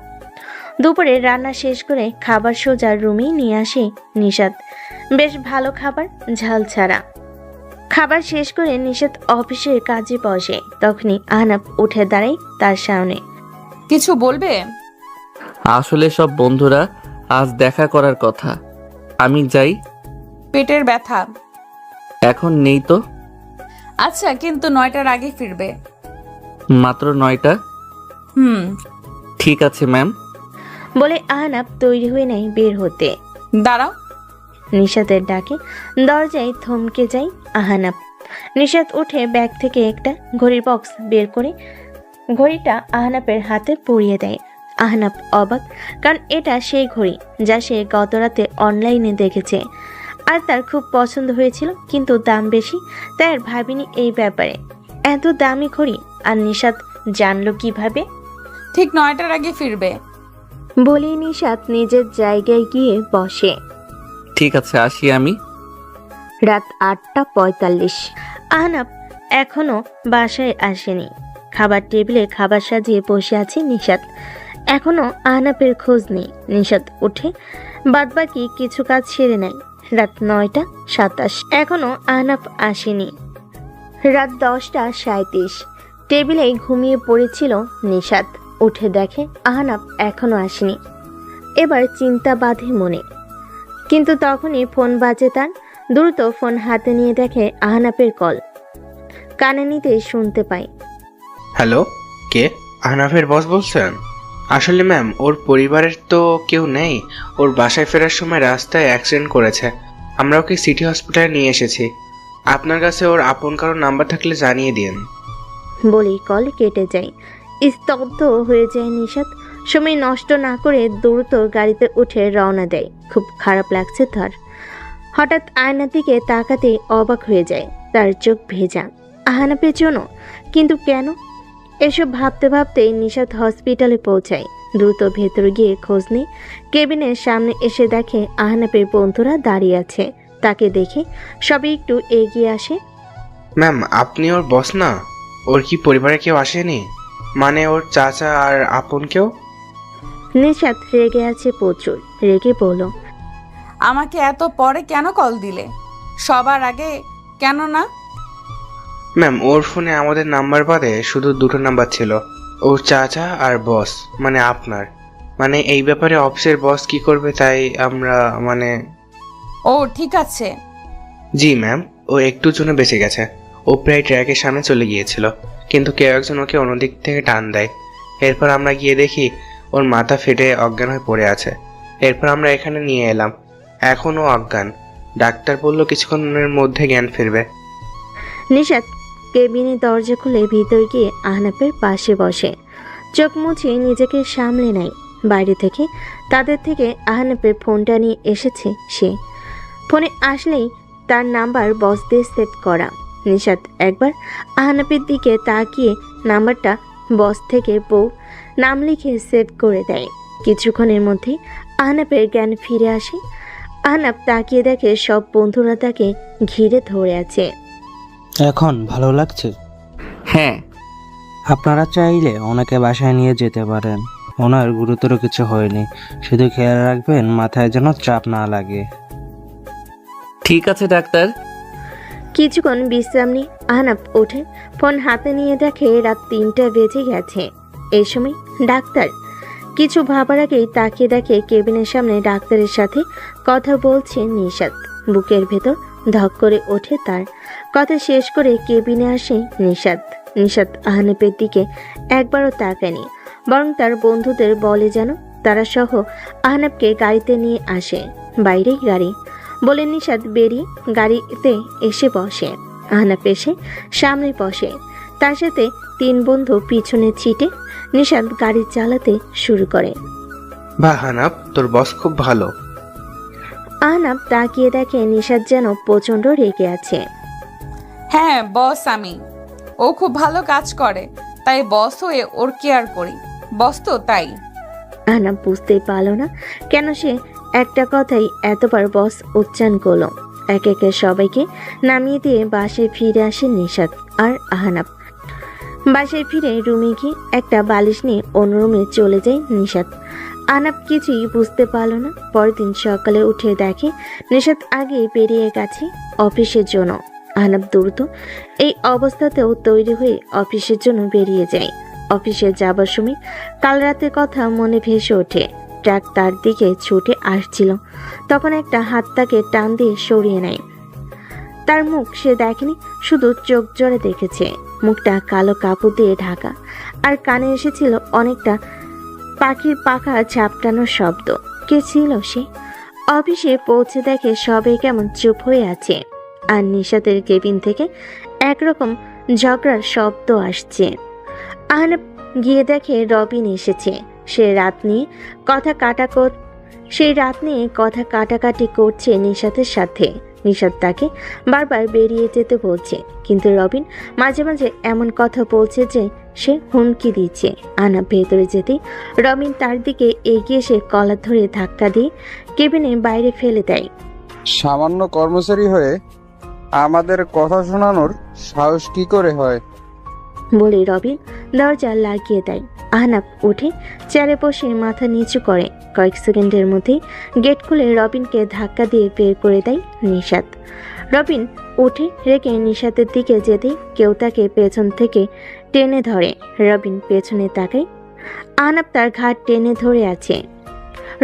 দুপুরে রান্না শেষ করে খাবার সোজা রুমেই নিয়ে আসে নিশাত। বেশ ভালো খাবার, ঝাল ছাড়া। খাবার শেষ করে নিশাত অফিসের কাজে বসে। তখনই আহনাফ উঠে দাঁড়ায় তার সামনে। কিছু বলবে? আসলে সব বন্ধুরা আজ দেখা করার কথা। আমি যাই। পেটের ব্যথা। এখন নেই তো। আচ্ছা, কিন্তু 9টার আগে ফিরবে। মাত্র 9টা? ঠিক আছে ম্যাম। বলে আহনাফ তৈরি হয়ে নেয় বের হতে। দাঁড়াও। নিশাতের ডাকে দরজায় থমকে যায় আহনাফ। নিশাত উঠে ব্যাগ থেকে একটা ঘড়ির বক্স বের করে ঘড়িটা আহনাফের হাতে পরিয়ে দেয়। আহনাফ অবাক, কারণ এটা সেই ঘড়ি যা সে গতরাতে অনলাইনে দেখেছে আর তার খুব পছন্দ হয়েছিল, কিন্তু দাম বেশি, তাই আর ভাবিনি এই ব্যাপারে। এত দামি ঘড়ি আর নিশাত জানলো কিভাবে? ঠিক 9টার আগে ফিরবে। বলি নিশাত নিজের জায়গায় গিয়ে বসে। ঠিক আছে, আসি আমি। রাত 8:45। আহনাফ এখনো বাসায় আসেনি। খাবার টেবিলে খাবার সাজিয়ে বসে আছে নিশাত। এখনো আহনাফের খোঁজ নেই। নিশাত উঠে বাদবাকি কিছু কাজ সেরে নেয়। রাত 9:27। এখনো আহনাফ আসেনি। রাত 10:37। টেবিলে ঘুমিয়ে পড়েছিল নিশাত। উঠে দেখে আহনাফ এখনো আসেনি। এবার চিন্তা বাঁধে মনে, কিন্তু তখনই ফোন বাজে তার। দ্রুত ফোন হাতে নিয়ে দেখে আহনাফের কল। কানে নিতেই শুনতে পায়। হ্যালো, কে? আহনাফের বস বলছেন? আসলে ম্যাম, ওর পরিবারের তো কেউ নেই। ওর বাসায় ফেরার সময় রাস্তায় অ্যাক্সিডেন্ট করেছে। আমরা ওকে সিটি হসপিটালে নিয়ে এসেছি। আপনার কাছে ওর আপন কারোর নাম্বার থাকলে জানিয়ে দিন। বলেই কল কেটে যায়। স্তব্ধ হয়ে যায় নিশাত। সময় নষ্ট না করে দ্রুত গাড়িতে উঠে রওনা দেয়। খুব খারাপ লাগছে তার। হঠাৎ আয়নার দিকে তাকাতেই অবাক হয়ে যায়। তার চোখ ভেজা আহনাফের জন্য, কিন্তু কেন? এসব ভাবতে ভাবতেই নিশাত হসপিটালে পৌঁছায়। দ্রুত ভেতরে গিয়ে খোঁজ নেই। কেবিনের সামনে এসে দেখে আহনাফের বন্ধুরা দাঁড়িয়ে আছে। তাকে দেখে সবাই একটু এগিয়ে আসে। ম্যাম, আপনি ওর বস না? ওর কি পরিবারে কেউ আসেনি? মানে ওর চাচা আর আপন কেউ? নিশাত রেগে আছে প্রচুর। রেগে বলল, আমাকে এত পরে কেন কল দিলে? সবার আগে কেন না? ম্যাম, ওর ফোনে আমাদের নাম্বার বাদে শুধু 2টো নাম্বার ছিল। ওর চাচা আর বস, মানে আপনার। মানে এই ব্যাপারে অফিসের বস কি করবে তাই আমরা ও ঠিক আছে। জি ম্যাম, ও একটুর জন্য বেঁচে গেছে। ও প্রায় ট্র্যাকের সামনে চলে গিয়েছিল, কিন্তু কেউ একজন ওকে অন্যদিক থেকে টান দেয়। এরপর আমরা গিয়ে দেখি ওর মাথা ফেটে অজ্ঞান হয়ে পড়ে আছে। এরপর আমরা এখানে নিয়ে এলাম। এখনও অজ্ঞান। ডাক্তার বলল কিছুক্ষণের মধ্যে জ্ঞান ফিরবে। নিশাত কেবিনের দরজা খুলে ভিতর গিয়ে আহনাফের পাশে বসে। চোখ মুছে নিজেকে সামলে নেয়। বাইরে থেকে তাদের থেকে আহনাফের ফোনটা নিয়ে এসেছে সে। ফোনে আসলেই তার নাম্বার বস দিয়ে সেট করা। নিশাত একবার আহনাফের দিকে তাকিয়ে নাম্বারটা বস থেকে বউ নাম লিখে সেভ করে দেয়। কিছুক্ষণের মধ্যেই আহনাফের জ্ঞান ফিরে আসে। আহনাফ তাকিয়ে দেখে সব বন্ধুরা তাকে ঘিরে ধরে আছে। এখন ভালো লাগছে? হ্যাঁ। আপনারা চাইলে ওনাকে বাসায় নিয়ে যেতে পারেন। ওনার গুরুতর কিছু হয়নি, শুধু খেয়াল রাখবেন মাথায় যেন চাপ না লাগে। ঠিক আছে ডাক্তার। কিছুক্ষণ বিশ্রাম নিয়ে আহনাফ ওঠে। ফোন হাতে নিয়ে দেখে রাত 3টা বেজে গেছে। এই সময় ডাক্তার। কিছু ভাবার আগেই তাকিয়ে দেখে কেবিনের সামনে ডাক্তারের সাথে কথা বলছে নিশাত। বুকের ভেতর ধক করে ওঠে তার। কথা শেষ করে কেবিনে আসে নিশাত। নিশাত আহনাফের দিকে একবারও তাকায়নি, বরং তার বন্ধুদের বলে যেন তারা সহ আহনাফকে গাড়িতে নিয়ে আসে। বাইরেই গাড়ি বলে নিশাত বেরিয়ে গাড়িতে এসে বসে। আহনাফ এসে সামনে বসে। তার সাথে 3 বন্ধু পিছনে ছিটে নিশাত গাড়ি চালাতে শুরু করে। বাহ আহনাফ, তোর বস খুব ভালো। আহনাফ তাকিয়ে দেখে নিশাত যেন প্রচন্ড রেগে আছে। হ্যাঁ বস আমি। ও খুব ভালো কাজ করে, তাই বস হয়ে ওর কেয়ার করি। বস তো তাই। আহনাফ বুঝতেই পারল না কেন সে একটা কথাই এতবার বস উচ্চারণ করলো। একে একে সবাইকে নামিয়ে দিয়ে বাসায় ফিরে আসে নিশাত আর আহনাব। বাসায় ফিরে রুমে গিয়ে একটা বালিশ নিয়ে অন্য রুমে চলে যায় নিশাত। আহনাব কিছুই বুঝতে পারল না। পরের দিন সকালে উঠে দেখে নিশাত আগে বেরিয়ে গেছে অফিসের জন্য। আহনাব দ্রুত এই অবস্থাতেও তৈরি হয়ে অফিসের জন্য বেরিয়ে যায়। অফিসে যাবার সময় কাল রাতের কথা মনে ভেসে ওঠে। ট্রাক তার দিকে ছুটে আসছিল, তখন একটা হাত তাকে টান দিয়ে সরিয়ে নেয়। তার মুখ সে দেখেনি, শুধু চোখ জোরে দেখেছে। মুখটা কালো কাপড় দিয়ে ঢাকা, আর কানে এসেছিল অনেকটা পাখির পাখা ঝাপটানোর শব্দ। কে ছিল সে? অফিসে পৌঁছে দেখে সবাই কেমন চুপ হয়ে আছে, আর নিশাতের কেবিন থেকে একরকম ঝগড়ার শব্দ আসছে। আহনাব গিয়ে দেখে রবিন এসেছে। সেই রাত নিয়ে কথা কাটাকাটি করছে নিশাতের সাথে। নিশাত তাকে বারবার বেরিয়ে যেতে বলছে, কিন্তু রবিন মাঝে মাঝে এমন কথা বলছে যে সে হুমকি দিচ্ছে। আহনাব ভেতরে যেতেই রবিন তার দিকে এগিয়ে এসে কলার ধরে ধাক্কা দিয়ে কেবিনে বাইরে ফেলে দেয়। সামান্য কর্মচারী হয়ে আমাদের কথা শোনানোর সাহস কি করে হয়? বলে রবিন দরজা লাগিয়ে দেয়। আহনাব উঠে চেয়ারে বসে মাথা নিচু করে। কয়েক সেকেন্ডের মধ্যেই গেট খুলে রবিনকে ধাক্কা দিয়ে বের করে দেয় নিশাত। রবিন উঠে রেখে নিশাতের দিকে যেতেই কেউ তাকে পেছন থেকে টেনে ধরে। রবিন পেছনে তাকায়। আহনাব তার ঘাট টেনে ধরে আছে।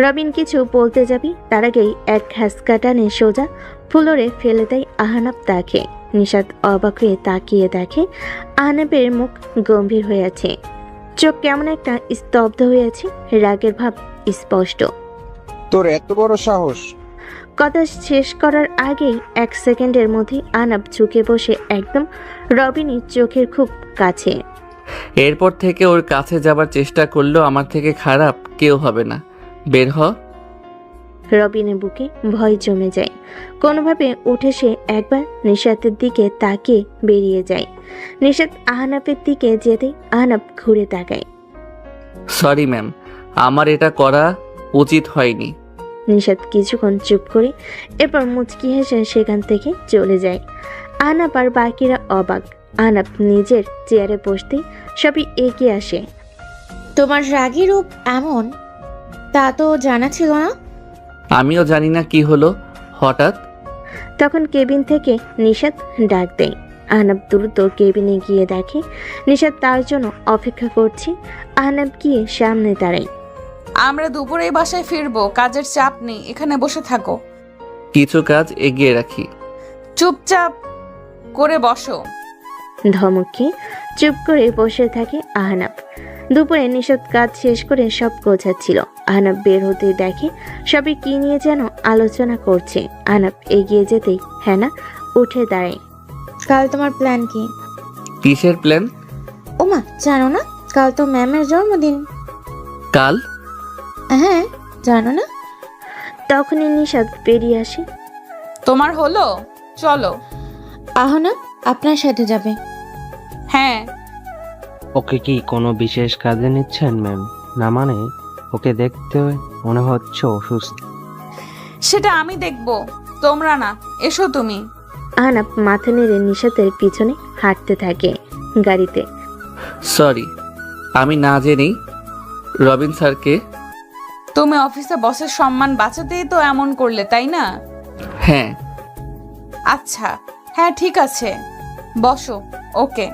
রবিন কিছু বলতে যাবি, তার আগেই এক ঘাসকা টানে সোজা ফ্লোরে ফেলে দেয় আহনাব তাকে। নিশাত অবাক হয়ে তাকিয়ে দেখে আহনাবের মুখ গম্ভীর হয়ে আছে, চোখ কেমন একটা স্তব্ধ হয়ে আছে, রাগের ভাব স্পষ্ট। তোর এত বড় সাহস! কথা শেষ করার আগেই এক সেকেন্ডের মধ্যে আহনাব ঝুঁকে বসে একদম রবিনের চোখের খুব কাছে। এরপর থেকে ওর কাছে যাবার চেষ্টা করলেও আমার থেকে খারাপ কেউ হবে না। বের হ। রবিনের বুকে ভয় জমে যায়। কোনোভাবে উঠে সে একবার নিশাতের দিকে তাকিয়ে বেরিয়ে যায়। নিশাত আহনাবের দিকে যেতে আহনাব ঘুরে তাকায়। সরি ম্যাম, আমার এটা করা উচিত হয়নি। নিশাত কিছুক্ষণ চুপ করে এরপর মুচকি হেসে সেখান থেকে চলে যায়। আহনাব আর বাকিরা অবাক। আহনাব নিজের চেয়ারে বসতেই সবই এগিয়ে আসে। তোমার রাগী রূপ এমন, তা তো জানা ছিল না। আমিও জানি না কি হলো হঠাৎ। তখন কেবিন থেকে নিশাত ডাক দেয়। আহনাব দ্রুত কেবিনে গিয়ে দেখে নিশাত তার জন্য অপেক্ষা করছে। আহনাব গিয়ে সামনে দাঁড়ায়। আমরা দুপুরেই বাসায় ফিরবো, কাজের চাপ নেই, এখানে বসে থাকো। কিছু কাজ এগিয়ে রাখি। চুপচাপ করে বসো। ধমক খেয়ে চুপ করে বসে থাকে আহনাব। দুপুরে নিশাত কাজ শেষ করে সব গোছাচ্ছিল। আহনাব বের হতে দেখে সবাই কি নিয়ে যেন আলোচনা করছে। আহনাব এগিয়ে যেতেই হ্যানা উঠে দাঁড়ায়। কাল তোমার প্ল্যান কি? কিসের প্ল্যান? ওমা, জানো না? কাল তো ম্যামের জন্মদিন। কাল? হ্যাঁ, জানো না? তখনই নিশাত বেরিয়ে আসে। তোমার হলো? চলো। আহনা আপনার সাথে যাবে। হ্যাঁ। ওকে কি কোনো বিশেষ কাজে নিচ্ছেন ম্যাম? না মানে ওকে দেখতে মনে হচ্ছে অসুস্থ। সেটা আমি দেখবো, তোমরা না। এসো তুমি। আহনাব মাথা নেড়ে নিশাতের পিছনে হাঁটতে থাকে। গাড়িতে সরি, আমি না জেনেই। রবিন স্যারকে? তুমি অফিসে বসের সম্মান বাঁচাতেই তো এমন করলে, তাই না? হ্যাঁ। আচ্ছা, হ্যাঁ ঠিক আছে, বসো। ওকে।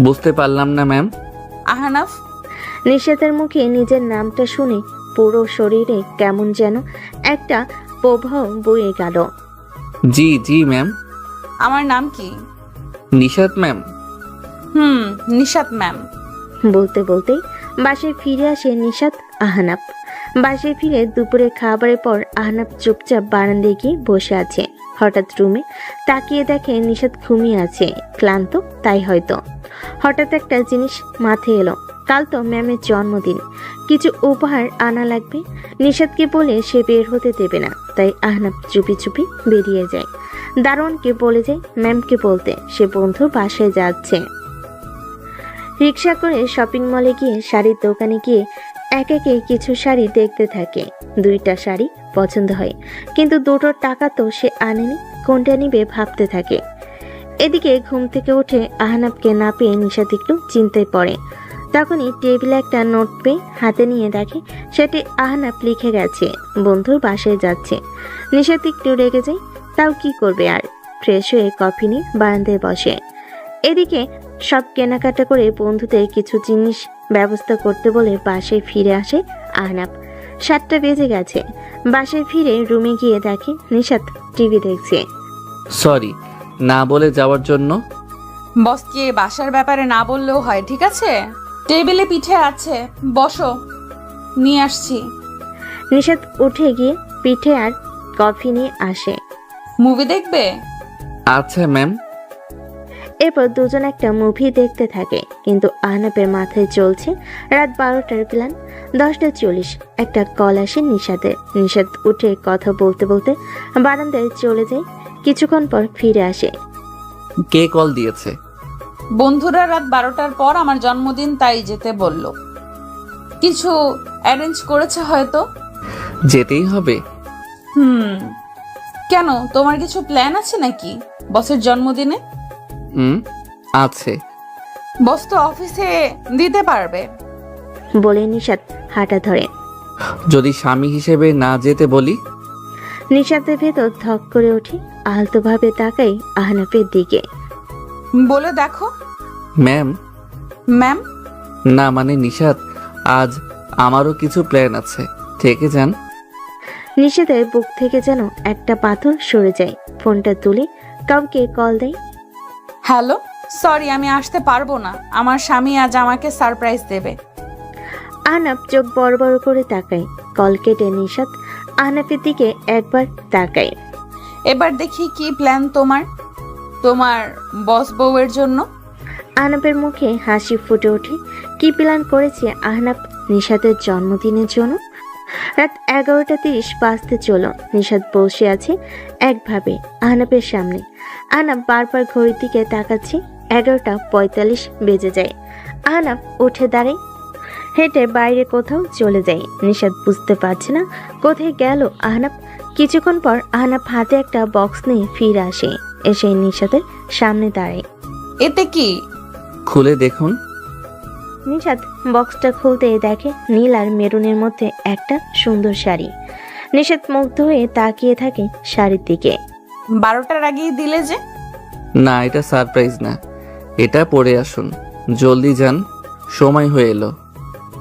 বুঝতে পারলাম না ম্যাম। আহনাফ। নিশাতের মুখে নিজের নামটা শুনে পুরো শরীরে কেমন যেন একটা প্রবাহ বয়ে গেল। জি জি ম্যাম। আমার নাম কি? নিশাত ম্যাম। নিশাত ম্যাম। বলতে বলতেই বাসায় ফিরে আসে নিশাত আহনাব। বাসায় ফিরে দুপুরে খাবারের পর আহনাব চুপচাপ বারান্দায় গিয়ে বসে আছে। হঠাৎ রুমে তাকিয়ে দেখে নিশাত ঘুমিয়ে আছে, ক্লান্ত তাই হয়তো। হঠাৎ একটা জিনিস মাথায় এলো, কাল তো ম্যামের জন্মদিন, কিছু উপহার আনা লাগবে। নিশাতকে বলে সে বের হতে দেবে না, তাই আহনাব চুপি চুপি বেরিয়ে যায়। দারোয়ানকে বলে যায় ম্যামকে বলতে সে বন্ধুর বাসায় যাচ্ছে। রিক্সা করে শপিং মলে গিয়ে শাড়ির দোকানে গিয়ে এক একে কিছু শাড়ি দেখতে থাকে। 2টা শাড়ি পছন্দ হয়, কিন্তু দুটোর টাকা তো সে আনেনি। কোনটা নিবে ভাবতে থাকে। এদিকে ঘুম থেকে উঠে আহনাবকে না পেয়ে নিশাত একটু চিন্তায় পড়ে। তখনই টেবিলে একটা নোট পেয়ে হাতে নিয়ে দেখে সেটি আহনাব লিখে গেছে বন্ধুর বাসায় যাচ্ছে। নিশাত একটু রেগে যায়, তাও কি করবে আর। ফ্রেশ হয়ে কফি নিয়ে বারান্দায় বসে। এদিকে সব কেনাকাটা করে বন্ধুদের কিছু জিনিস ব্যবস্থা করতে বলে বাসায় ফিরে আসে আহনাব। 7টা বেজে গেছে। বাসায় ফিরে রুমে গিয়ে দেখে নিশাত টিভি দেখছে। সরি না বলে যাওয়ার জন্য। বসকে বাসার ব্যাপারে না বললেও হয়, ঠিক আছে? টেবিলে পিঠে আছে, বসো, নিয়ে আসছি। নিশাত উঠে গিয়ে পিঠে আর কফি নিয়ে আসে। মুভি দেখবে? আচ্ছা ম্যাম। এরপর দুজন একটা মুভি দেখতে থাকে, কিন্তু আহনাবের মাথায় চলছে রাত 12টার প্ল্যান। 10টা 40 একটা কল আসে নিশাতের। নিশাত উঠে কথা বলতে বলতে বারান্দায় চলে যায়। কিছুক্ষণ পর ফিরে আসে। কে কল দিয়েছে? বন্ধুরা রাত 12টার পর আমার জন্মদিন, তাই যেতে বলল। কিছু অ্যারেঞ্জ করেছে হয়তো। যেতেই হবে। কেন, তোমার কিছু প্ল্যান আছে নাকি বসের জন্মদিনে? আছে। বস তো অফিসে দিতে পারবে। বলে নিশাত হাঁটা ধরে। যদি স্বামী হিসেবে না যেতে বলি? নিশাতের ভেতর ধক করে ওঠে। আলতোভাবে তাকাই আহনাফের দিকে। বলে দেখো। ম্যাম? ম্যাম? না মানে নিশাত, আজ আমারও কিছু প্ল্যান আছে, থেকে যান। নিশাতের বুক থেকে যেন একটা পাথর সরে যায়। ফোনটা তুলে কাউকে কল দেয়। হ্যালো, সরি আমি আসতে পারবো না, আমার স্বামী আজ আমাকে সারপ্রাইজ দেবে। আহনাফ চোখ বড় বড় করে তাকায়। কল কেটে নিশাত আহনাফের দিকে একবার তাকায়। এবার দেখি কি প্ল্যান তোমার বস বউয়ের জন্য। আহনাফের মুখে হাসি ফুটে ওঠে। কি প্ল্যান করেছে আহনাফ নিশাতের জন্মদিনের জন্য? রাত 11:30 বাজতে চলো। নিশাত বসে আছে একভাবে আহনাফের সামনে। আহনাফ বারবার ঘড়ির দিকে তাকাচ্ছে। 11:45 বেজে যায়। আহনাফ উঠে দাঁড়ায়, হেঁটে বাইরে কোথাও চলে যায়। নিশাত বুঝতে পারছে না কোথায় গেল আহনাফ। কিছুক্ষণ পর আহনাফ হাতে একটা বক্স নিয়ে ফিরে আসে। এসে নিশাতের সামনে দাঁড়ায়। এতে কি? খুলে দেখুন। নিশাত বক্সটা খুলতে দেখে নীল আর মেরুনের মধ্যে একটা সুন্দর শাড়ি। নিশাত মুগ্ধ হয়ে তাকিয়ে থাকে শাড়ির দিকে। 12টার আগেই দিলে যে? না, এটা সারপ্রাইজ না, এটা পরে আসুন, জলদি যান, সময় হয়ে এলো।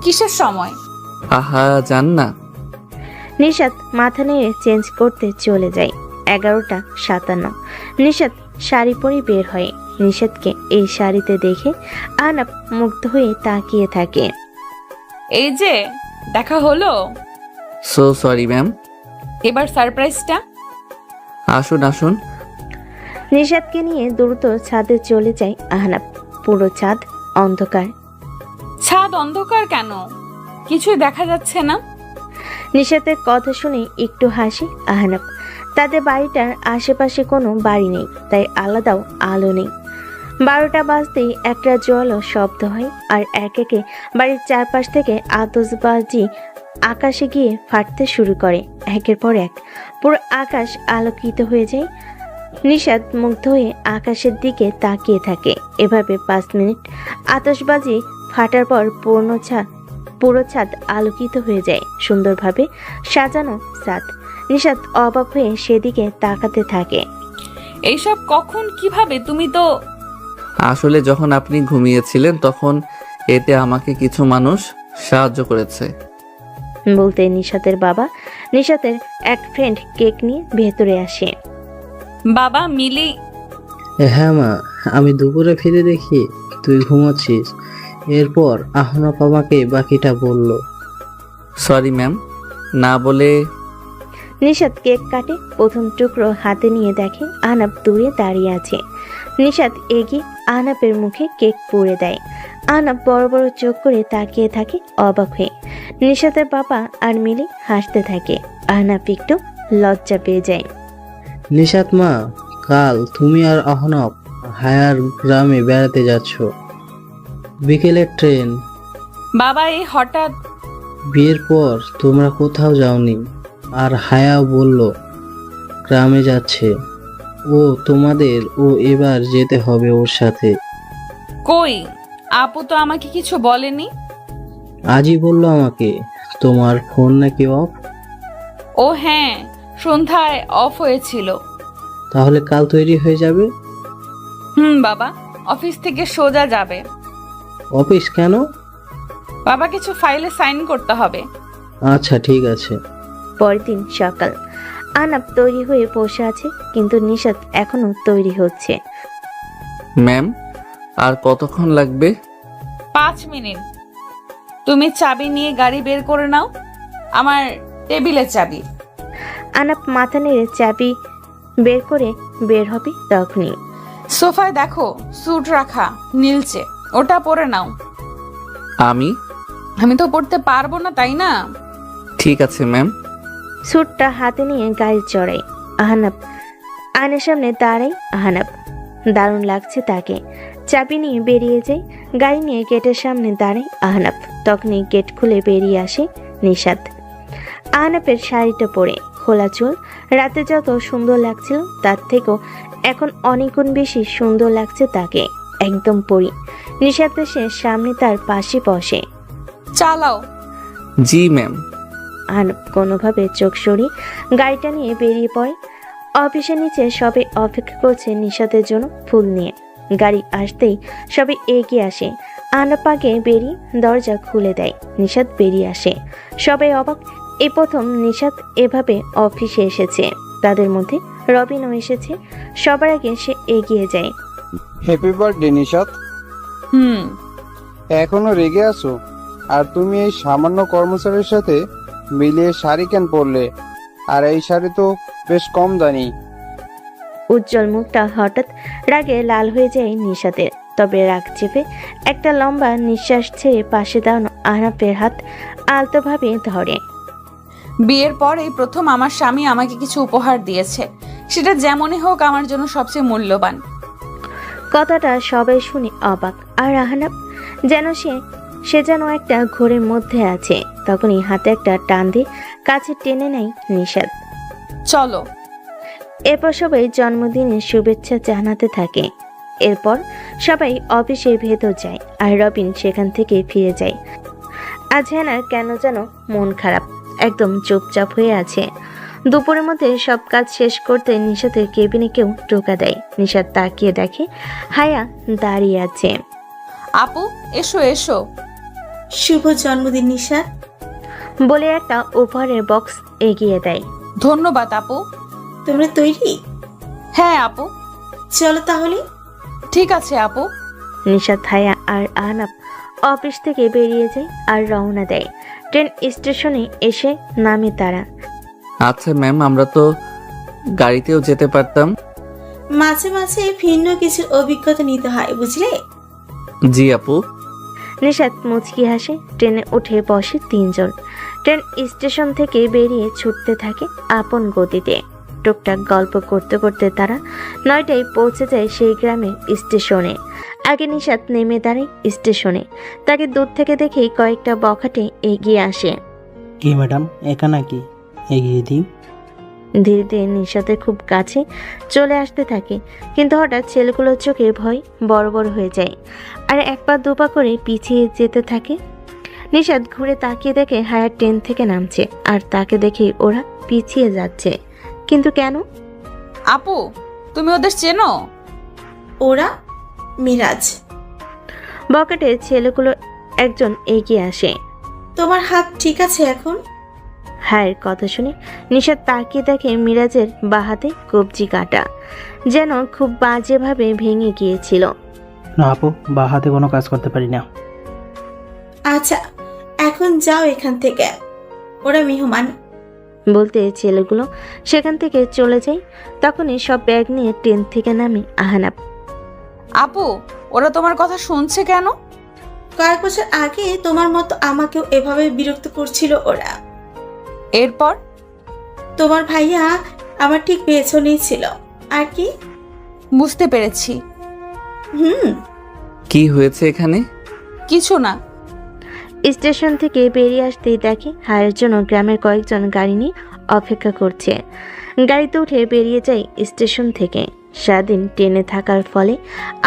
কিসের সময়? আহা, যান না। নিশাত মাথা নেড়ে চেঞ্জ করতে চলে যায়। 11:57। নিশাত শাড়ি পরে বের হয়। নিশাতকে এই শাড়িতে দেখে আহনাফ মুগ্ধ হয়ে তাকিয়ে থাকে। এই যে দেখা হলো। So sorry ma'am. এবার সারপ্রাইজটা। আসুন আসুন। নিশাতকে নিয়ে দ্রুত ছাদে চলে যায় আহনাফ। পুরো ছাদ অন্ধকার। ছাদ অন্ধকার কেন? কিছুই দেখা যাচ্ছে না। নিশাতের কথা শুনে একটু হাসি আহনাফ। তাদের বাড়িটার আশেপাশে কোনো বাড়ি নেই, তাই আলাদাও আলো নেই। 12টা বাজতেই একটা জোয়ালো শব্দ হয়, আর এক একে বাড়ির চারপাশ থেকে আতশবাজি আকাশে গিয়ে ফাটতে শুরু করে। একের পর এক পুরো আকাশ আলোকিত হয়ে যায়। নিশাত মুগ্ধ হয়ে আকাশের দিকে তাকিয়ে থাকে। এভাবে 5 মিনিট আতশবাজি ফাটার পর পুরো ছাদ আলোকিত হয়ে যায়। সুন্দরভাবে সাজানো ছাদ। নিশাত অবাক হয়ে সেদিকে তাকাতে থাকে। এইসব কখন, কিভাবে? তুমি তো আসলে যখন আপনি ঘুমিয়েছিলেন তখন এতে আমাকে কিছু মানুষ সাহায্য করেছে। বলতে নিশাতের বাবা নিশাতের এক ফ্রেন্ড কেক নিয়ে ভেতরে আসে। বাবা, মিলি। হ্যাঁ মা, আমি দুপুরে ফিরে দেখি তুই ঘুমাচ্ছিস। এরপর আহনাফ আমাকে বাকিটা বলল। সরি ম্যাম, না বলে। নিশাত কেক কাটে। প্রথম টুকরো হাতে নিয়ে দেখে আহনাফ দূরে দাঁড়িয়ে আছে। নিশাত এগিয়ে আহনাফের মুখে কেক পুড়ে দেয়। আহনাফ বড় বড় চোখ করে তাকিয়ে থাকে অবাক হয়ে। নিশাতের বাবা আর মিলি হাসতে থাকে। আহনাফ একটু লজ্জা পেয়ে যায়। নিশাত মা, কাল তুমি আর আহনাফ হায়ার গ্রামে বেড়াতে যাচ্ছ। বিকেলের ট্রেন। বাবা, এই হঠাৎ? বিয়ের পর তোমরা কোথাও যাওনি, আর হায়াও বলল গ্রামে যাচ্ছে। ও এবার যেতে হবে ওর সাথে। কই, আপু তো আমাকে কিছু বলেনি। আজই বললো আমাকে। তোমার ফোন নাকি অফ? ও হ্যাঁ, সন্ধ্যায় অফ হয়েছিল। তাহলে কাল তৈরি হয়ে যাবে। বাবা অফিস থেকে সোজা যাবে। অফিস কেন? বাবা কিছু ফাইলে সাইন করতে হবে। আচ্ছা ঠিক আছে। পরের দিন সকাল, আহনাব তৈরি হয়ে বসে আছে, কিন্তু নিশাত এখনো তৈরি হচ্ছে। ম্যাম, আর কতক্ষণ লাগবে? 5 মিনিট। তুমি চাবি নিয়ে গাড়ি বের করে নাও, আমার টেবিলের চাবি। আহনাব মাথা নেড়ে চাবি বের করে বের হবে তখনই। সোফায় দেখো স্যুট রাখা নীলচে, ওটা পরে নাও। আমি তো পড়তে পারবো না, তাই না? ঠিক আছে ম্যাম। স্যুটটা হাতে নিয়ে গাড়ি চড়াই আহনাব। আয়নার সামনে দাঁড়াই আহনাব। দারুণ লাগছে তাকে। চাবি নিয়ে বেরিয়ে যায়। গাড়ি নিয়ে গেটের সামনে দাঁড়ায় আহনাব। তখনই গেট খুলে বেরিয়ে আসে নিশাত। আহনাবের শাড়িটা পরে, খোলা চুল। রাতে যত সুন্দর লাগছিল তার থেকেও এখন অনেক গুণ বেশি সুন্দর লাগছে তাকে, একদম পরি। নিশাত এসে সামনে তার পাশে বসে। চালাও। জি ম্যাম। আহনাব কোনোভাবে চোখ সরিয়ে গাড়িটা নিয়ে বেরিয়ে পড়ে। অফিসের নিচে সবে অপেক্ষা করছে নিশাতের জন্য ফুল নিয়ে। গাড়ি আসতেই সবে এগিয়ে আসে। আহনাব আগে বেরিয়ে দরজা খুলে দেয়। নিশাত বেরিয়ে আসে। সবাই অবাক, এই প্রথম নিশাত এভাবে অফিসে এসেছে। তাদের মধ্যে রবিনও এসেছে। সবার আগে সে এগিয়ে যায়। Happy birthday Nishat. এখনো রেগে আছো? আর তুমি এই সামান্য কর্মচারীর সাথে মিলিয়ে শাড়ি কেন পরলে? আর এই শাড়ি তো বেশ কম দামি। উজ্জ্বল মুখটা হঠাৎ রাগে লাল হয়ে যায় নিশাতের। তবে রাগ চেপে একটা লম্বা নিঃশ্বাস ছেড়ে পাশে দাঁড়ানো আহনাবের হাত আলতোভাবে ধরে। বিয়ের পর এই প্রথম আমার স্বামী আমাকে কিছু উপহার দিয়েছে, সেটা যেমনই হোক আমার জন্য সবচেয়ে মূল্যবান। কথাটা সবাই শুনে অবাক। আর আহনাব যেন সে যেন একটা ঘোরের মধ্যে আছে। তখনই হাতে একটা টান দিয়ে কাছে টেনে নেয় নিশাত। চলো। এরপর সবাই জন্মদিনের শুভেচ্ছা জানাতে থাকে। এরপর সবাই অফিসের ভেতর যায় আর রবিন সেখান থেকে ফিরে যায়। আজ হেনার কেন যেন মন খারাপ, একদম চুপচাপ হয়ে আছে। দুপুরের মধ্যে সব কাজ শেষ করতে নিশাতের কেবিনে কেউ টোকা দেয়। নিশাত তাকিয়ে দেখে হায়া দাঁড়িয়ে আছে। আপু এসো এসো। শুভ জন্মদিন নিশাত বলে একটা উপহারের বক্স এগিয়ে দেয়। ধন্যবাদ আপু। তোমরা তৈরি? হ্যাঁ আপু। চলো তাহলে। ঠিক আছে আপু। নিশাত, হায়া আর আহনাব অফিস থেকে বেরিয়ে যায় আর রওনা দেয়। ট্রেন স্টেশনে এসে নামে তারা। আচ্ছা ম্যাম, আমরা তো গাড়িতেও যেতে পারতাম। মাঝে মাঝে ভিন্ন কিছুর অভিজ্ঞতা নিতে হয়, বুঝলে? জি আপু। নিশাত মুচকি হাসে। ট্রেনে উঠে বসে তিনজন। ট্রেন স্টেশন থেকে বেরিয়ে ছুটতে থাকে আপন গতিতে। টুকটাক গল্প করতে করতে তারা 9টায় পৌঁছে যায় সেই গ্রামের স্টেশনে। আগে নিশাত নেমে দাঁড়ায় স্টেশনে। তাকে দূর থেকে দেখেই কয়েকটা বখাটে এগিয়ে আসে। কি ম্যাডাম, একা নাকি? এগিয়ে দিই। ধীরে ধীরে নিশাতের খুব কাছে চলে আসতে থাকে, কিন্তু হঠাৎ ছেলেগুলোর চোখে ভয় বড় বড় হয়ে যায় আর এক পা দুপা করে পিছিয়ে যেতে থাকে। নিশাত ঘুরে তাকিয়ে দেখে হায়ার ট্রেন থেকে নামছে আর তাকে দেখে ওরা পিছিয়ে যাচ্ছে। কিন্তু কেন? আপু তুমি ওদের চেনো? ওরা মিরাজ। বকেটে ছেলেগুলোর একজন এগিয়ে আসে। তোমার হাত ঠিক আছে এখন? হায়ের কথা শুনে নিশাত তাকিয়ে দেখে মিরাজের বাঁ হাতে কবজি কাটা, যেন খুব বাজেভাবে ভেঙে গিয়েছিল। না আপু, বা হাতে কোনো কাজ করতে পারি না। আচ্ছা এখন যাও এখান থেকে, ওরা মেহমান। বলতে ছেলেগুলো সেখান থেকে চলে যায়। তখনই সব ব্যাগ নিয়ে ট্রেন থেকে নামে আহনাব। আপু ওরা তোমার কথা শুনছে কেন? কয়েক বছর আগে তোমার মতো আমাকেও এভাবে বিরক্ত করছিল ওরা। এরপর? তোমার ভাইয়া আমার ঠিক পেছনেই ছিল। আর কি? বুঝতে পেরেছি। কি হয়েছে এখানে? কিছু না। স্টেশন থেকে বেরিয়ে আসতেই দেখে হায়ের জন্য গ্রামের কয়েকজন গাড়ি নিয়ে অপেক্ষা করছে। গাড়িতে উঠে বেরিয়ে যায় স্টেশন থেকে। সারাদিন ট্রেনে থাকার ফলে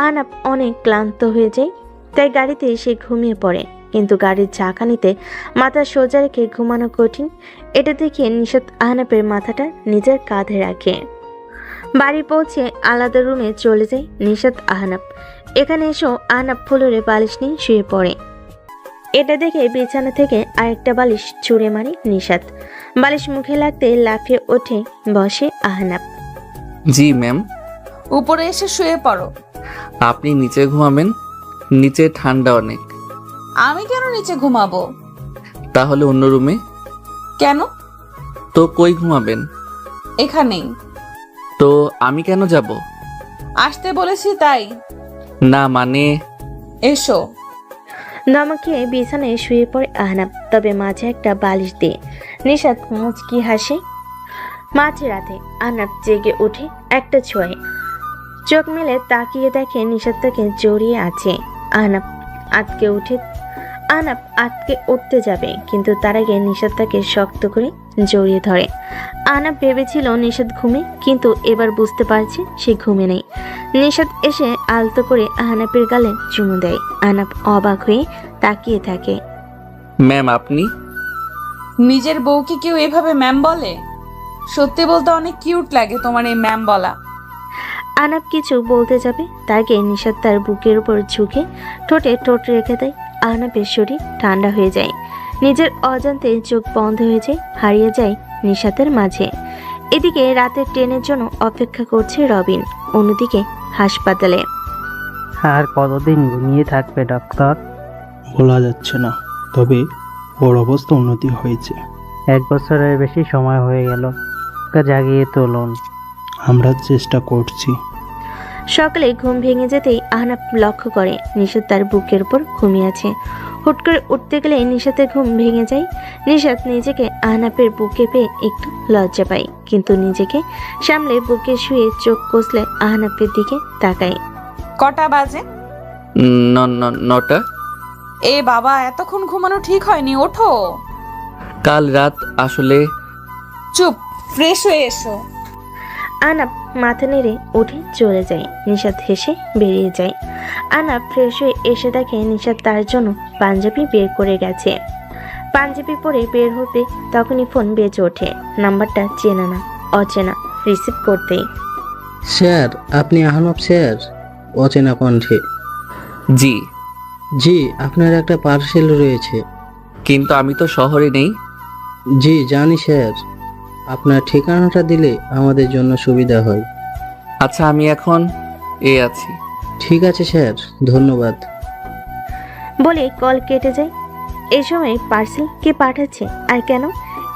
আহনাব অনেক ক্লান্ত হয়ে যায়, তাই গাড়িতে সে ঘুমিয়ে পড়ে। কিন্তু গাড়ির ঝাঁকানিতে মাথা সোজা রেখে ঘুমানো কঠিন। এটা দেখে নিশাত আহনাবের মাথাটা নিজের কাঁধে রাখে। বাড়ি পৌঁছে আলাদা রুমে চলে যায় নিশাত আহনাব। এখানে এসেও আহনাব ফ্লোরে বালিশ নিয়ে শুয়ে পড়ে। এটা দেখে বিছানা থেকে আরেকটা বালিশ ছুঁড়ে মারে নিশাত। বালিশ মুখে লাগতে লাফিয়ে ওঠে বসে আহনাব। জি ম্যাম। উপরে এসে শুয়ে পড়ো। আপনি নিচে ঘুমাবেন? নিচে ঠান্ডা অনেক। আমি কেন নিচে ঘুমাবো? তাহলে অন্য রুমে। কেন? তো কই ঘুমাবেন? এখানেই। তো আমি কেন যাব? আসতে বলেছি তাই। না মানে। এসো। ধমকে বিছানায় শুয়ে পড়ে আহনাব, তবে মাঝে একটা বালিশ দিয়ে। নিশাত মুচকি হাসে। মাঝরাতে আহনাব জেগে উঠে একটা ছোঁয়ে। চোখ মেলে তাকিয়ে দেখে নিশাত তাকে জড়িয়ে আছে। আহনাব আটকে উঠতে যাবে, কিন্তু তার আগে নিশাত তাকে শক্ত করে জড়িয়ে ধরে। আহনাব ভেবেছিল নিশাত ঘুমে, কিন্তু এবার বুঝতে পারছে সে ঘুমে নেই। নিশাত এসে আলতো করে আহনাবের গালে চুমু দেয়। আহনাব অবাক হয়ে তাকিয়ে থাকে। ম্যাম আপনি? নিজের বউকে কেউ এভাবে ম্যাম বলে? সত্যি বলতে অনেক কিউট লাগে তোমার এই ম্যাম বলা। আহনাব কিছু বলতে যাবে, তার আগে নিশাত তার বুকের উপর ঝুঁকে ঠোঁটে ঠোঁট রেখে দেয়। আহনাবের শরীর ঠান্ডা হয়ে যায়। নিজের অজান্তে চোখ বন্ধ হয়ে যায়, হারিয়ে যায় নিশাতের মাঝে। এদিকে রাতের ট্রেনের জন্য অপেক্ষা করছে রবিন, অন্যদিকে হাসপাতালে। আর কতদিন ঘুমিয়ে থাকবে ডাক্তার? বলা যাচ্ছে না, তবে ওর অবস্থা উন্নতি হয়েছে। 1 বছরের বেশি সময় হয়ে গেল, ওকে জাগিয়ে তুলুন। আমরা চেষ্টা করছি। সকালে ঘুম ভেঙে যেতেই আহনাব লক্ষ্য করে নিশাত তার বুকের উপর ঘুমিয়ে আছে। হুট করে উঠতে গেলে নিশাতের ঘুম ভেঙে যায়। নিশাত নিজেকে আহনাবের বুকে পেয়ে একটু লজ্জা পায়, কিন্তু নিজেকে সামলে বুকে শুয়ে চোখ কষলে আহনাবের দিকে তাকায়। কটা বাজে? 9টা। এ বাবা, এতক্ষণ ঘুমানো ঠিক হয়নি, ওঠো। কাল রাত আসলে। চুপ, ফ্রেশ হয়ে এসো। আহনাব মাথা নেড়ে উঠে চলে যায়। নিশাত হেসে বেরিয়ে যায়। আহনাব ফ্রেশ হয়ে এসে দেখে নিশাত তার জন্য পাঞ্জাবি বের করে গেছে। পাঞ্জাবি পরে বের হতে তখনই ফোন বেজে ওঠে। নাম্বারটা চেনা না, অচেনা। রিসিভ করতেই। স্যার, আপনি আহনাব স্যার? অচেনা কণ্ঠে। জি। জি, আপনার একটা পার্সেল রয়েছে। কিন্তু আমি তো শহরে নেই। জি জানি স্যার, আপনার ঠিকানাটা দিলে আমাদের জন্য সুবিধা হয়। আচ্ছা আমি এখন আছি। ঠিক আছে স্যার, ধন্যবাদ। বলে কল কেটে যায়। এই সময় পার্সেল কে পাঠাচ্ছে আর কেন,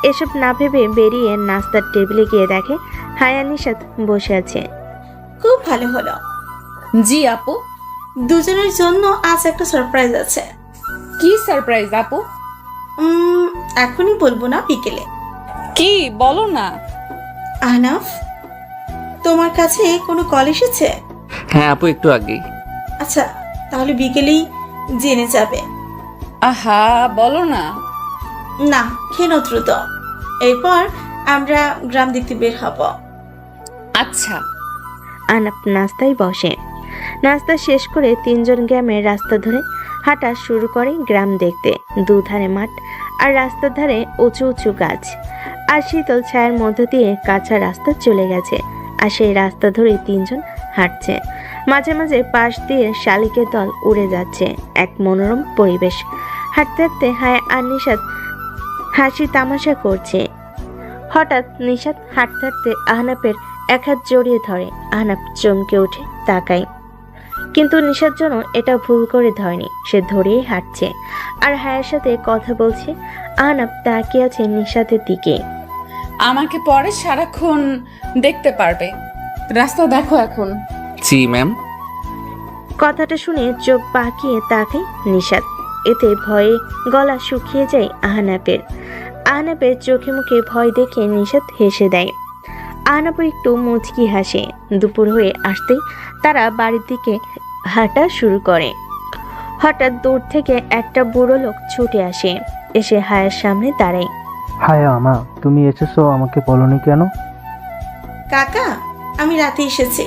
এসব না ভেবে বেরিয়ে নাস্তার টেবিলে গিয়ে দেখে হায়া নিশাত বসে আছে। খুব ভালো হলো। জি আপু। দুজনের জন্য আজ একটা সারপ্রাইজ আছে। কি সারপ্রাইজ আপু? এখনই বলবো না, বিকেলে। কি বলো না। আহনাফ, তোমার কাছে কোনো কল এসেছে? হ্যাঁ আপু, একটু আগেই। আচ্ছা, তাহলে বিকেলেই জেনে যাবে। আহা, বলো না। না, খেয়ে নাও দ্রুত। এরপর আমরা গ্রাম দেখতে বের হব। আচ্ছা। আহনাব নাস্তায় বসে। নাস্তা শেষ করে তিনজন গ্রামের রাস্তা ধরে হাঁটা শুরু করে গ্রাম দেখতে। দুধারে মাঠ আর রাস্তার ধারে উঁচু উঁচু গাছ, আর শীতল ছায়ার মধ্য দিয়ে কাঁচা রাস্তা চলে গেছে। আর সেই রাস্তা ধরে তিনজন হাঁটছে। মাঝে মাঝে পাশ দিয়ে শালিকের দল উড়ে যাচ্ছে। এক মনোরম পরিবেশ। হাঁটতে হাঁটতে হায়া আর নিশাত হাসি তামাশা করছে। হঠাৎ নিশাত হাঁটতে হাঁটতে আহনাবের এক হাত জড়িয়ে ধরে। আহনাব চমকে উঠে তাকায়, কিন্তু নিশার জন্য এটা ভুল করে ধরেনি। সে ধরেই হাঁটছে আর হায়ার সাথে কথা বলছে। আহনাব তাকিয়ে আছে নিশাতের দিকে। আমাকে পরে সারাক্ষণ দেখতে পারবে, রাস্তা দেখো এখন। জি ম্যাম। কথাটা শুনে চোখ পাকিয়ে তাকায় নিশাত। এতে ভয়ে গলা শুকিয়ে যায় আহনাবের। আহনাবের চোখে মুখে ভয় দেখে নিশাত হেসে দেয়। আহনাব একটু মুচকি হাসে। দুপুর হয়ে আসতেই তারা বাড়ির দিকে হাঁটা শুরু করে। হঠাৎ দূর থেকে একটা বুড়ো লোক ছুটে আসে, এসে হায়ার সামনে দাঁড়ায়। হায়া মা, তুমি এসেছো, আমাকে বলনি কেন? কাকা, আমি রাতে এসেছি।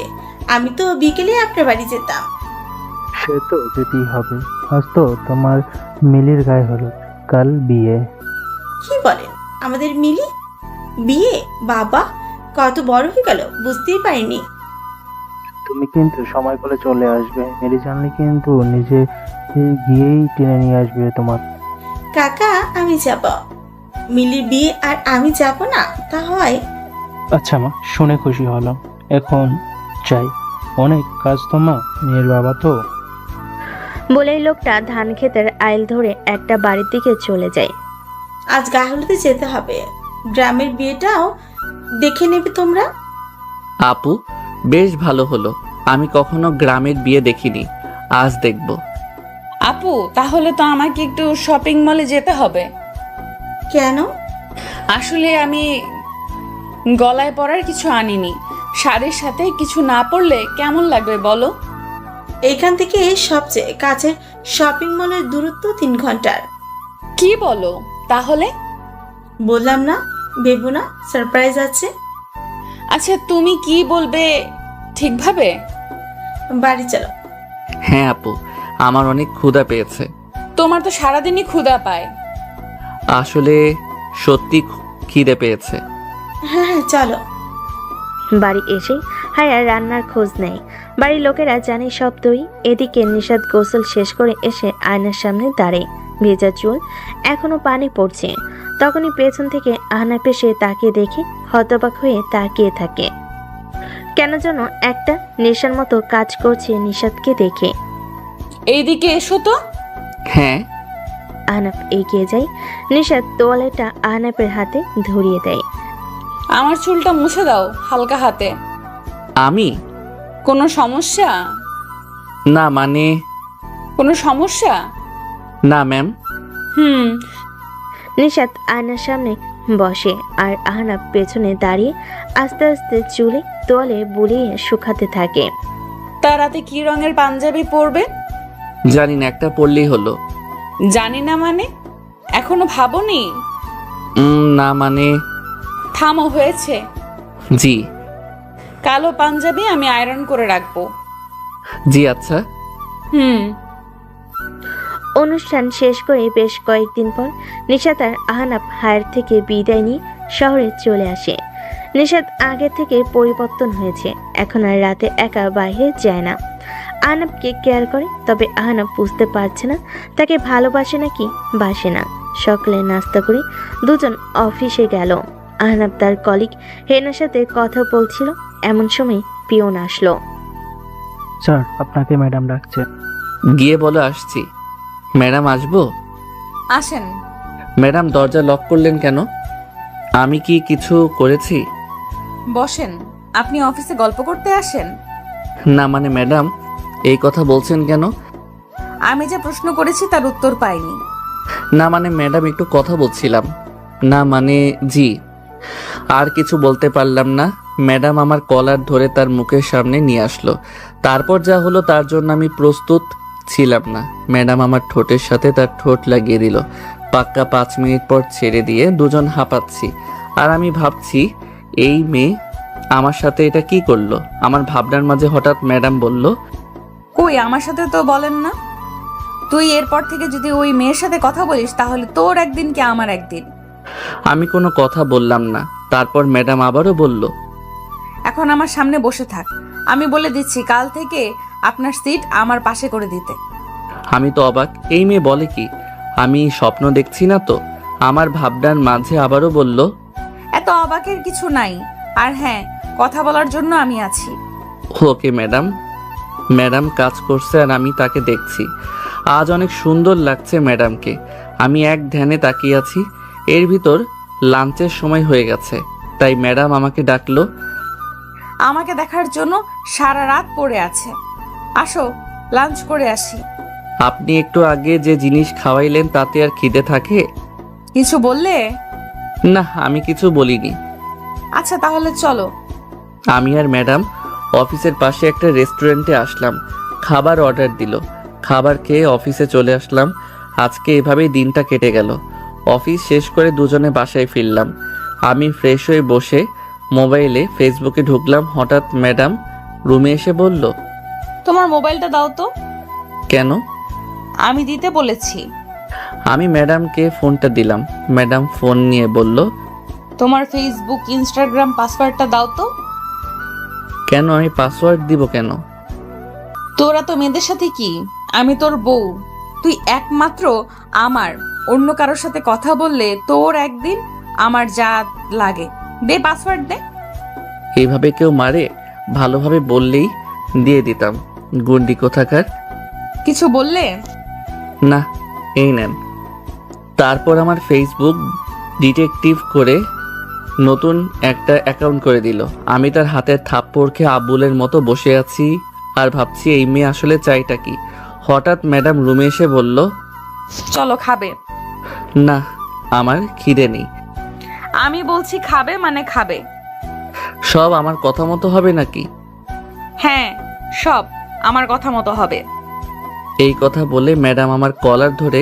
আমি তো বিকেলে আপনার বাড়ি যেতাম। সে তো যেতেই হবে, আজ তো তোমার মিলির গায়ে হলুদ, কাল বিয়ে। কি বলেন? আমাদের মিলি বিয়ে? বাবা, কত বড় হয়ে গেল, বুঝতেই পারিনি। তুমি কিন্তু সময় করে চলে আসবে, মিলি জানলে কিন্তু নিজে গিয়েই টেনে নিয়ে আসবে তোমার। কাকা, আমি যাব। মিলির বিয়ে আর আমি যাব না, তা হয়? আচ্ছা মা, শুনে খুশি হলাম। এখন চাই, অনেক কাজ তো মা, মেয়ের বাবা তো। বলেই লোকটা ধান ক্ষেতের আইল ধরে একটা বাড়ির দিকে চলে যায়। আজ গায়ে হলুদে যেতে হবে। গ্রামের বিয়েটাও দেখে নেবে তোমরা। আপু, বেশ ভালো হলো। আমি কখনো গ্রামের বিয়ে দেখিনি, আজ দেখব। আপু, তাহলে তো আমাকে একটু শপিং মলে যেতে হবে। কেন? আসলে আমি গলায় পরার কিছু আনিনি। শাড়ির সাথে কিছু না পরলে কেমন লাগবে বলো? এইখান থেকে সবচেয়ে কাছের শপিং মলের দূরত্ব 3 ঘন্টার। কি বলো? তাহলে বললাম না, ভেবো না, সারপ্রাইজ আছে। আচ্ছা, তুমি কি বলবে ঠিকভাবে? বাড়ি চলো। হ্যাঁ আপু, আমার অনেক ক্ষুধা পেয়েছে। তোমার তো সারাদিনই ক্ষুধা পায়। আসলে সত্যি খিদে পেয়েছে। হ্যাঁ হ্যাঁ, চলো। বাড়ি এসে হায়া রান্নার খোঁজ নেয়। বাড়ির লোকেরা জানে সব দই। এদিকে নিশাত গোসল শেষ করে এসে আয়নার সামনে দাঁড়ায়। ভেজা চুল, এখনো পানি পড়ছে। তখনই পেছন থেকে আহনাফ এসে তাকে দেখে হতবাক হয়ে তাকিয়ে থাকে। কেন যেন একটা নেশার মতো কাজ করছে নিশাতকে দেখে। এইদিকে এসো তো। হ্যাঁ। আহনাফ এগিয়ে যায়। নিশাত তোয়ালেটা আহনাফের হাতে ধরিয়ে দেয়। আমার চুলটা মুছে দাও হালকা হাতে। আমি? কোনো সমস্যা? না মানে। কোনো সমস্যা? না ম্যাম। নিশাত আয়নার সামনে বসে আর আহনাফ পেছনে দাঁড়িয়ে আস্তে আস্তে চুলে তোয়ালে বুলিয়ে শুকাতে থাকে। তা রাতে কি রঙের পাঞ্জাবি পরবে? জানি না, একটা পড়লেই হলো। জানি না মানে? এখনো ভাবোনি? না মানে। থামো, হয়েছে। জি। কালো পাঞ্জাবি আমি আয়রন করে রাখবো। জি আচ্ছা। অনুষ্ঠান শেষ করে বেশ কয়েকদিন পর নিশাত আর আহনাফ হায়ার থেকে বিদায় নিয়ে শহরে চলে আসে। নিশাত আগে থেকে পরিবর্তন হয়েছে, এখন আর রাতে একা বাইরে যায় না। আহনাফকে কেয়ার করে, তবে আহনাফ বুঝতে পারছে না তাকে ভালোবাসে নাকি বাসে না। সকালে নাস্তা করে দুজন অফিসে গেল। আহনাফ তার কলিগ হেনার সাথে কথা বলছিল, এমন সময় পিয়ন আসলো। স্যার, আপনাকে ম্যাডাম ডাকছে। গিয়ে বলো আসছি। ম্যাডাম আসবো? আসেন। ম্যাডাম দরজা লক করলেন কেন? আমি কি কিছু করেছি? বসেন। আপনি অফিসে গল্প করতে আসেন? না মানে ম্যাডাম, এই কথা বলছেন কেন? আমি যে প্রশ্ন করেছি তার উত্তর পাইনি। না মানে ম্যাডাম, একটু কথা বলছিলাম। না মানে জি। আর কিছু বলতে পারলাম না। ম্যাডাম আমার কলার ধরে তার মুখের সামনে নিয়ে আসলো। তারপর যা হলো তার জন্য আমি প্রস্তুত ছিলাম না। ম্যাডাম আমার ঠোঁটের সাথে তার ঠোঁট লাগিয়ে দিল। পাক্কা 5 মিনিট পর ছেড়ে দিয়ে দুজন হাঁপাচ্ছি। আর আমি ভাবছি এই মেয়ে আমার সাথে এটা কি করলো। আমার ভাবনার মাঝে হঠাৎ ম্যাডাম বলল, কই, আমার সাথে তো বলেন না। তুই এরপর থেকে যদি ওই মেয়ের সাথে কথা বলিস তাহলে তোর একদিন কি আমার একদিন। আমি কোনো কথা বললাম না। তারপর ম্যাডাম আবারও বলল, এখন আমার সামনে বসে থাক। আমি বলে দিচ্ছি কাল থেকে আপনার সিট আমার পাশে করে দিতে। আমি তো অবাক, এই মেয়ে বলে কি? আমি স্বপ্ন দেখছি না তো? আমার ভাবনার মাঝে আবারও বলল, এত অবাকের কিছু নাই। আর হ্যাঁ, কথা বলার জন্য আমি আছি। Okay madam. ম্যাডাম কাজ করছে আর আমি তাকে দেখছি। আজ অনেক সুন্দর লাগছে ম্যাডামকে। আমি এক ধ্যানে তাকিয়ে আছি। এর ভিতর লাঞ্চের সময় হয়ে গেছে, তাই ম্যাডাম আমাকে ডাকলো। আমাকে দেখার জন্য সারা রাত পড়ে আছে। আসো, লাঞ্চ করে আসি। আপনি একটু আগে যে জিনিস খাওয়াইলেন তাতে আর খিদে থাকে? কিছু বললে? না, আমি কিছু বলিনি। আচ্ছা তাহলে চলো। আমি আর ম্যাডাম অফিসের পাশে একটা রেস্টুরেন্টে আসলাম। খাবার অর্ডার দিল। খাবার খেয়ে অফিসে চলে আসলাম। আজকে এভাবেই দিনটা কেটে গেল। অফিস শেষ করে দুজনে বাসায় ফিরলাম। আমি ফ্রেশ হয়ে বসে মোবাইলে ফেসবুকে ঢুকলাম, হঠাৎ ম্যাডাম রুমে এসে বলল, তোমার মোবাইলটা দাও তো। কেন? আমি দিতে বলেছি। আমি ম্যাডামকে ফোনটা দিলাম। ম্যাডাম ফোন নিয়ে বলল, তোমার ফেসবুক ইনস্টাগ্রাম পাসওয়ার্ডটা দাও তো। কেন? আমি পাসওয়ার্ড দিব কেন? তোরা তো মেয়েদের সাথে কি, আমি তোর বউ, তুই একমাত্র আমার। অন্য কারোর সাথে কথা বললে তোর একদিন, আমার যা লাগে। দে পাসওয়ার্ড দে। এইভাবে কেউ মারে? ভালোভাবে বললেই দিয়ে দিতাম। গুন্ডি কোথাকার। কিছু বললে? না, এই নেন। তারপর আমার ফেসবুক ডিটেকটিভ করে নতুন একটা অ্যাকাউন্ট করে দিল। আমি তার হাতের থাপ্পড় খেয়ে আবুলের মতো বসে আছি আর ভাবছি এই মেয়ে আসলে চাইটা কি। হঠাৎ ম্যাডাম রুমে এসে বলল, চলো খাবে। না, আমার খিদে নেই। আমি বলছি খাবে মানে খাবে। সব আমার কথা মতো হবে নাকি? হ্যাঁ, সব আমার কথা মতো হবে। এই কথা বলে ম্যাডাম আমার কলার ধরে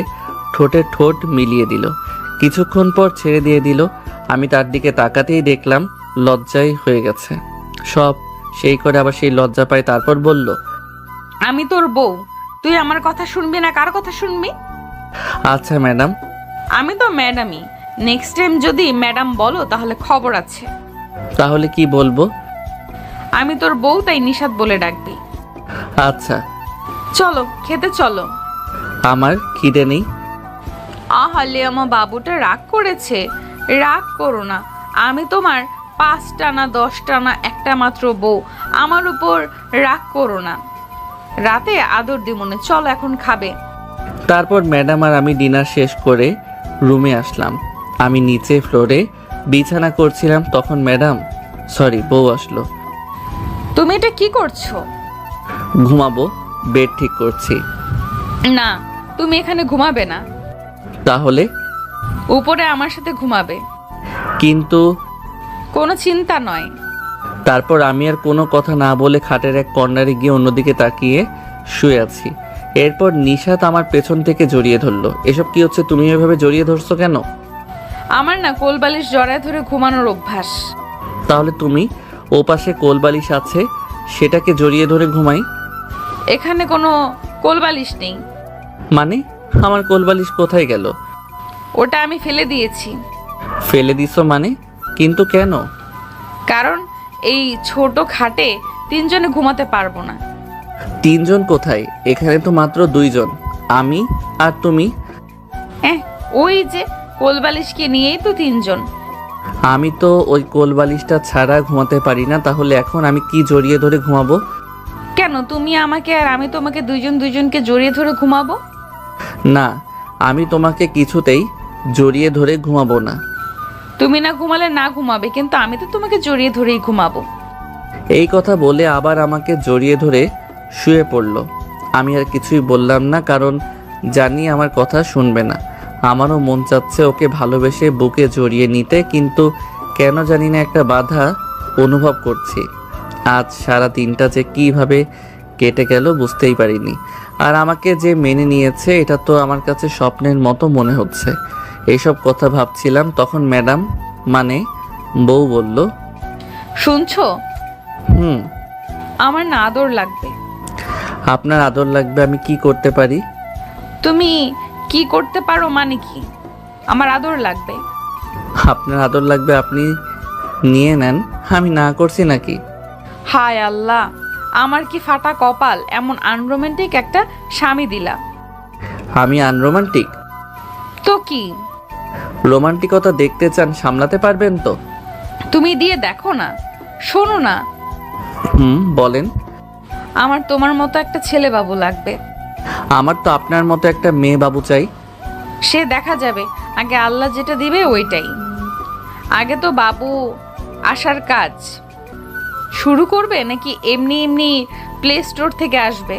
ঠোঁটে ঠোঁট মিলিয়ে দিল। কিছুক্ষণ পর ছেড়ে দিয়ে দিল। আমি তার দিকে তাকাতেই দেখলাম লজ্জাই হয়ে গেছে সব। সেই করে আবার সেই লজ্জা পায়। তারপর বলল, আমি তোর বউ, তুই আমার কথা শুনবি না কার কথা শুনবি? আচ্ছা ম্যাডাম। আমি তো ম্যাডামই। নেক্সট টাইম যদি ম্যাডাম বলো তাহলে খবর আছে। তাহলে কি বলবো? আমি তোর বউ, তাই নিশাত বলে ডাকবি। আচ্ছা। চলো খেতে চলো। আমার খিদে নেই। আহালে, আমার বাবুটা রাগ করেছে। রাগ করো না, আমি তোমার 5টা না 10টা না একটা মাত্র বউ। আমার উপর রাগ করো না। রাতে আদর দিমনে। চলো এখন খাবে। তারপর ম্যাডাম আর আমি ডিনার শেষ করে রুমে আসলাম। আমি নিচে ফ্লোরে বিছানা করছিলাম, তখন ম্যাডাম বউ আসলো। তুমি এটা কি করছো? ঘুমাবো, বেড ঠিক করছি। না, তুমি এখানে ঘুমাবে না। তাহলে? উপরে আমার সাথে ঘুমাবে। কিন্তু কোনো চিন্তা নয়। তারপর আমি আর কোনো কথা না বলে খাটের এক কর্নারে গিয়ে অন্যদিকে তাকিয়ে শুয়ে আছি। এরপর নিশাত আমার পেছন থেকে জড়িয়ে ধরলো। এসব কি হচ্ছে? তুমি এভাবে জড়িয়ে ধরছো কেন? আমার না কোলবালিশ জড়ায় ধরে ঘুমানোর অভ্যাস। তাহলে তুমি ওপাশে কোলবালিশ আছে, সেটাকে জড়িয়ে ধরে ঘুমাই। এখানে কোনো কোলবালিশ নেই। মানে? আমার কোলবালিশ কোথায় গেল? ওটা আমি ফেলে দিয়েছি। ফেলে দিছো মানে? কিন্তু কেন? কারণ এই ছোট খাটে 3 জনে ঘুমাতে পারবো না। 3 জন কোথায়? এখানে তো মাত্র 2 জন, আমি আর তুমি। ওই যে কোলবালিশকে নিয়েই তো 3 জন। আমি তো ওই কোলবালিশটা ছাড়া ঘুমাতে পারি না। তাহলে এখন আমি কি জড়িয়ে ধরে ঘুমাবো? কেন তুমি আমাকে আর আমি তোমাকে দুইজনকে জড়িয়ে ধরে ঘুমাবো? না, আমি তোমাকে কিছুতেই জড়িয়ে ধরে ঘুমাবো না। তুমি না ঘুমালে না ঘুমাবে, কিন্তু আমি তো তোমাকে জড়িয়ে ধরেই ঘুমাবো। এই কথা বলে আবার আমাকে জড়িয়ে ধরে শুয়ে পড়ল। আমি আর কিছুই বললাম না, কারণ জানি আমার কথা শুনবে না। আমারও মন চাচ্ছে ওকে ভালোবেসে বুকে জড়িয়ে নিতে, কিন্তু কেন জানি না একটা বাধা অনুভব করছি। আজ সারা দিনটা যে কিভাবে কেটে গেল বুঝতেই পারিনি। আর আমাকে যে মেনে নিয়েছে এটা তো আমার কাছে স্বপ্নের মতো মনে হচ্ছে। এইসব কথা ভাবছিলাম, তখন ম্যাডাম মানে বউ বলল, শুনছো? হুম। আমার না আদর লাগবে। আপনার আদর লাগবে? আমি কি করতে পারি? তুমি কি করতে পারো মানে কি? আমার আদর লাগবে। আপনার আদর লাগবে, আপনি নিয়ে নেন। আমি না করছি নাকি? হায় আল্লাহ, আমার কি ফাটা কপাল, এমন আনরোমান্টিক একটা স্বামী দিলা। আমি আনরোমান্টিক? তো কি? রোমান্টিকতা দেখতে চান, সামলাতে পারবেন তো? তুমি দিয়ে দেখো না। শোনো না, বলেন। আমার তোমার মতো একটা ছেলে বাবু লাগবে। আমার তো আপনার মতো একটা মেয়ে বাবু চাই। সে দেখা যাবে, আগে আল্লাহ যেটা দিবে ওইটাই। আগে তো বাবু আসার কাজ শুরু করবে, নাকি এমনি এমনি প্লে স্টোর থেকে আসবে?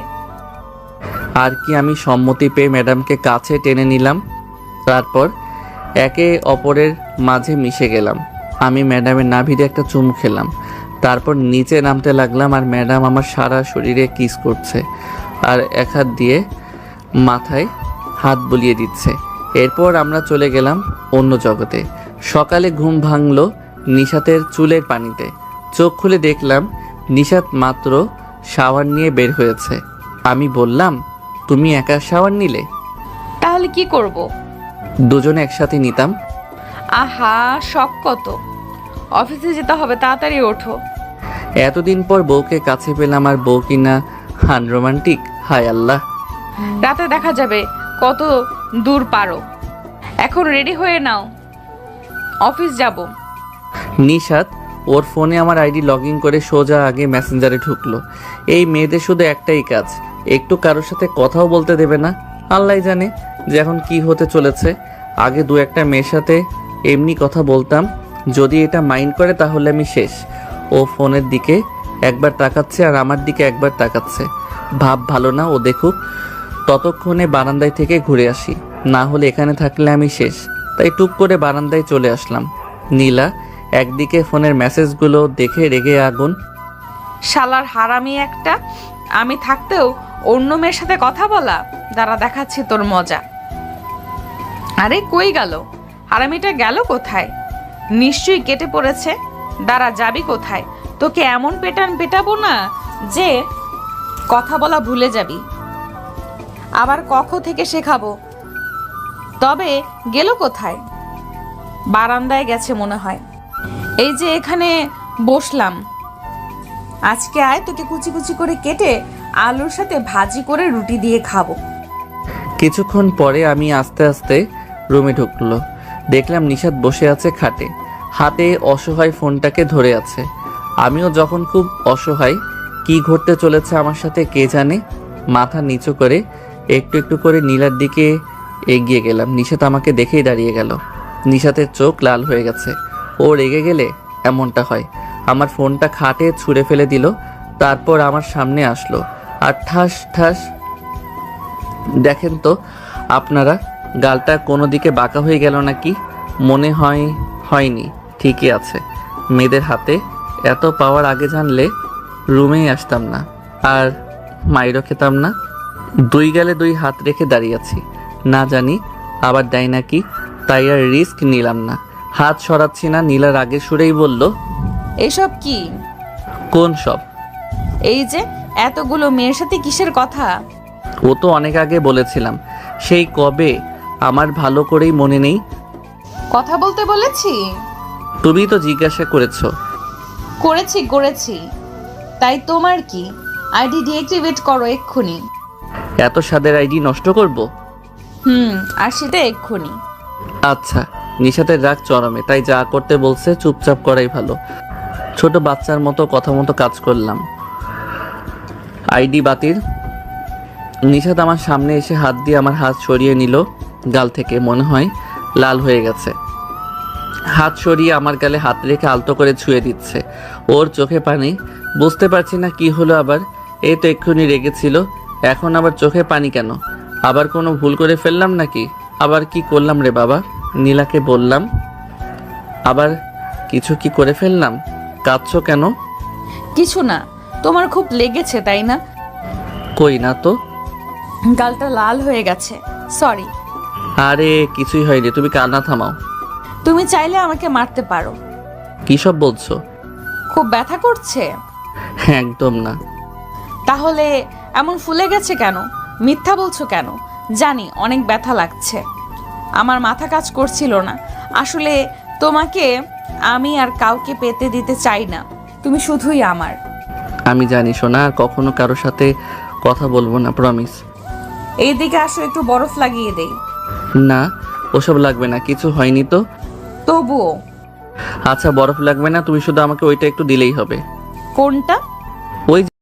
আর কি, আমি সম্মতি পেয়ে ম্যাডামকে কাছে টেনে নিলাম। তারপর একে অপরের মাঝে মিশে গেলাম। আমি ম্যাডামের নাভিতে একটা চুমু খেলাম। তারপর নিচে নামতে লাগলাম, আর ম্যাডাম আমার সারা শরীরে কিস করছে আর এক হাত দিয়ে মাথায় হাত বুলিয়ে দিচ্ছে। এরপর আমরা চলে গেলাম অন্য জগতে। সকালে ঘুম ভাঙলো নিশাতের চুলের পানিতে। চোখ খুলে দেখলাম নিশাত মাত্র শাওয়ার নিয়ে বের হয়েছে। আমি বললাম, তুমি একা শাওয়ার নিলে? তাহলে কি করব? দুজনে একসাথে নিতাম। আহা, শখ কত! অফিসে যেতে হবে, তাড়াতাড়ি ওঠো। এতদিন পর বউকে কাছে পেলাম, আর বউ কিনা আনরোমান্টিক। হায় আল্লাহ। রাতে দেখা যাবে কত দূর পারো। এখন রেডি হয়ে নাও, অফিস যাব। নিশাত ওর ফোনে আমার আইডি লগ ইন করে সোজা আগে মেসেঞ্জারে ঢুকলো। এই মেয়েদের শুধু একটাই কাজ, একটু কারোর সাথে কথাও বলতে দেবে না। আল্লাহ জানে যে এখন কি হতে চলেছে। আগে দু একটা মেয়ের সাথে এমনি কথা বলতাম, যদি এটা মাইন্ড করে তাহলে আমি শেষ। ও ফোনের দিকে একবার তাকাচ্ছে আর আমার দিকে একবার তাকাচ্ছে। ভাব ভালো না, ও দেখুক। ততক্ষণে বারান্দায় থেকে ঘুরে আসি, না হলে এখানে থাকলে আমি শেষ। তাই টুক করে বারান্দায় চলে আসলাম। নীলা একদিকে ফোনের মেসেজগুলো দেখে রেগে আগুন। শালার হারামি একটা, আমি থাকতেও অন্য মেয়ের সাথে কথা বলা। দাঁড়া, দেখাচ্ছি তোর মজা। আরে কই গেল হারামিটা? গেল কোথায়? নিশ্চয়ই কেটে পড়েছে। দাঁড়া, যাবি কোথায়? তোকে এমন পেটাবো না যে কথা বলা ভুলে যাবি। আবার কখ থেকে শেখাবো। তবে গেল কোথায়? বারান্দায় গেছে মনে হয়। এই যে এখানে বসলাম, আজকে আয়, তোকে কুচি কুচি করে কেটে আলুর সাথে ভাজি করে রুটি দিয়ে খাবো। কিছুক্ষণ পরে আমি আস্তে আস্তে রুমে ঢুকলো। দেখলাম নিশাত বসে আছে খাটে, হাতে অসহায় ফোনটাকে ধরে আছে। আমিও যখন খুব অসহায়, কি ঘটতে চলেছে আমার সাথে কে জানে। মাথা নিচু করে একটু একটু করে নীলার দিকে এগিয়ে গেলাম। নিশাত আমাকে দেখেই দাঁড়িয়ে গেল। নিশাতের চোখ লাল হয়ে গেছে। ও রেগে গেলে এমনটা হয়। আমার ফোনটা খাটে ছুঁড়ে ফেলে দিল, তারপর আমার সামনে আসলো আর ঠাস ঠাস। দেখেন তো আপনারা, গালটা কোনো দিকে বাঁকা হয়ে গেল নাকি? মনে হয় হয়নি, ঠিকই আছে। মেয়েদের হাতে এত পাওয়ার আগে জানলে রুমেই আসতাম না, আর মাইরও খেতাম না। দুই গালে দুই হাত রেখে দাঁড়িয়ে আছি, না জানি আবার দেয় নাকি, তাই আর রিস্ক নিলাম না। হাত সরাচ্ছি না। নীলার আগে সুরেই বলল, এসব কি? কোন সব? এই যে এতগুলো মেয়ের সাথে কিসের কথা? ও তো অনেক আগে বলেছিলাম, সেই কবে, আমার ভালো করেই মনে নেই। কথা বলতে বলেছি? তুমি তো জিজ্ঞাসা করেছো। করেছি। তাই তোমার কি? আইডি ডিঅ্যাক্টিভেট করো এক্ষুনি। এত স্বাদের আইডি নষ্ট করব? আর সেটা এক্ষুনি। আচ্ছা। নিশাতের রাগ চরমে, তাই যা করতে বলছে চুপচাপ করাই ভালো। ছোট বাচ্চার মতো কথা মতো কাজ করলাম। আইডি বাতিল। নিশাত আমার সামনে এসে হাত দিয়ে আমার হাত সরিয়ে নিল গাল থেকে। মনে হয় লাল হয়ে গেছে। হাত সরিয়ে আমার গালে হাত রেখে আলতো করে ছুঁয়ে দিচ্ছে। ওর চোখে পানি। বুঝতে পারছি না কি হলো আবার। এই তো এক্ষুনি রেগেছিল, এখন আবার চোখে পানি কেন? আবার কোনো ভুল করে ফেললাম নাকি? আবার কি করলাম রে বাবা? নীলাকে বললাম, আবার কিছু কি করে ফেললাম? কাঁদছো কেন? কিছু না, তোমার খুব লেগেছে তাই না? কই না তো। গালটা লাল হয়ে গেছে, সরি। আরে কিছুই হয়নি, তুমি কান্না থামাও। তুমি চাইলে আমাকে মারতে পারো। কি সব বলছো? খুব ব্যথা করছে? একদম না। তাহলে এমন ফুলে গেছে কেন? মিথ্যা বলছো কেন? জানি অনেক ব্যথা লাগছে, আমার মাথা কাজ করছিল না। আসলে তোমাকে আমি আর কাউকে পেতে দিতে চাই না, তুমি শুধুই আমার। আমি জানি সোনা, আর কখনো কারোর সাথে কথা বলবো না, প্রমিস। এইদিকে আসো, একটু বরফ লাগিয়ে দেই। না, ওসব লাগবে না, কিছু হয়নি তো। তবুও। আচ্ছা বরফ লাগবে না, তুমি শুধু আমাকে ওইটা একটু দিলেই হবে। কোনটা? ওই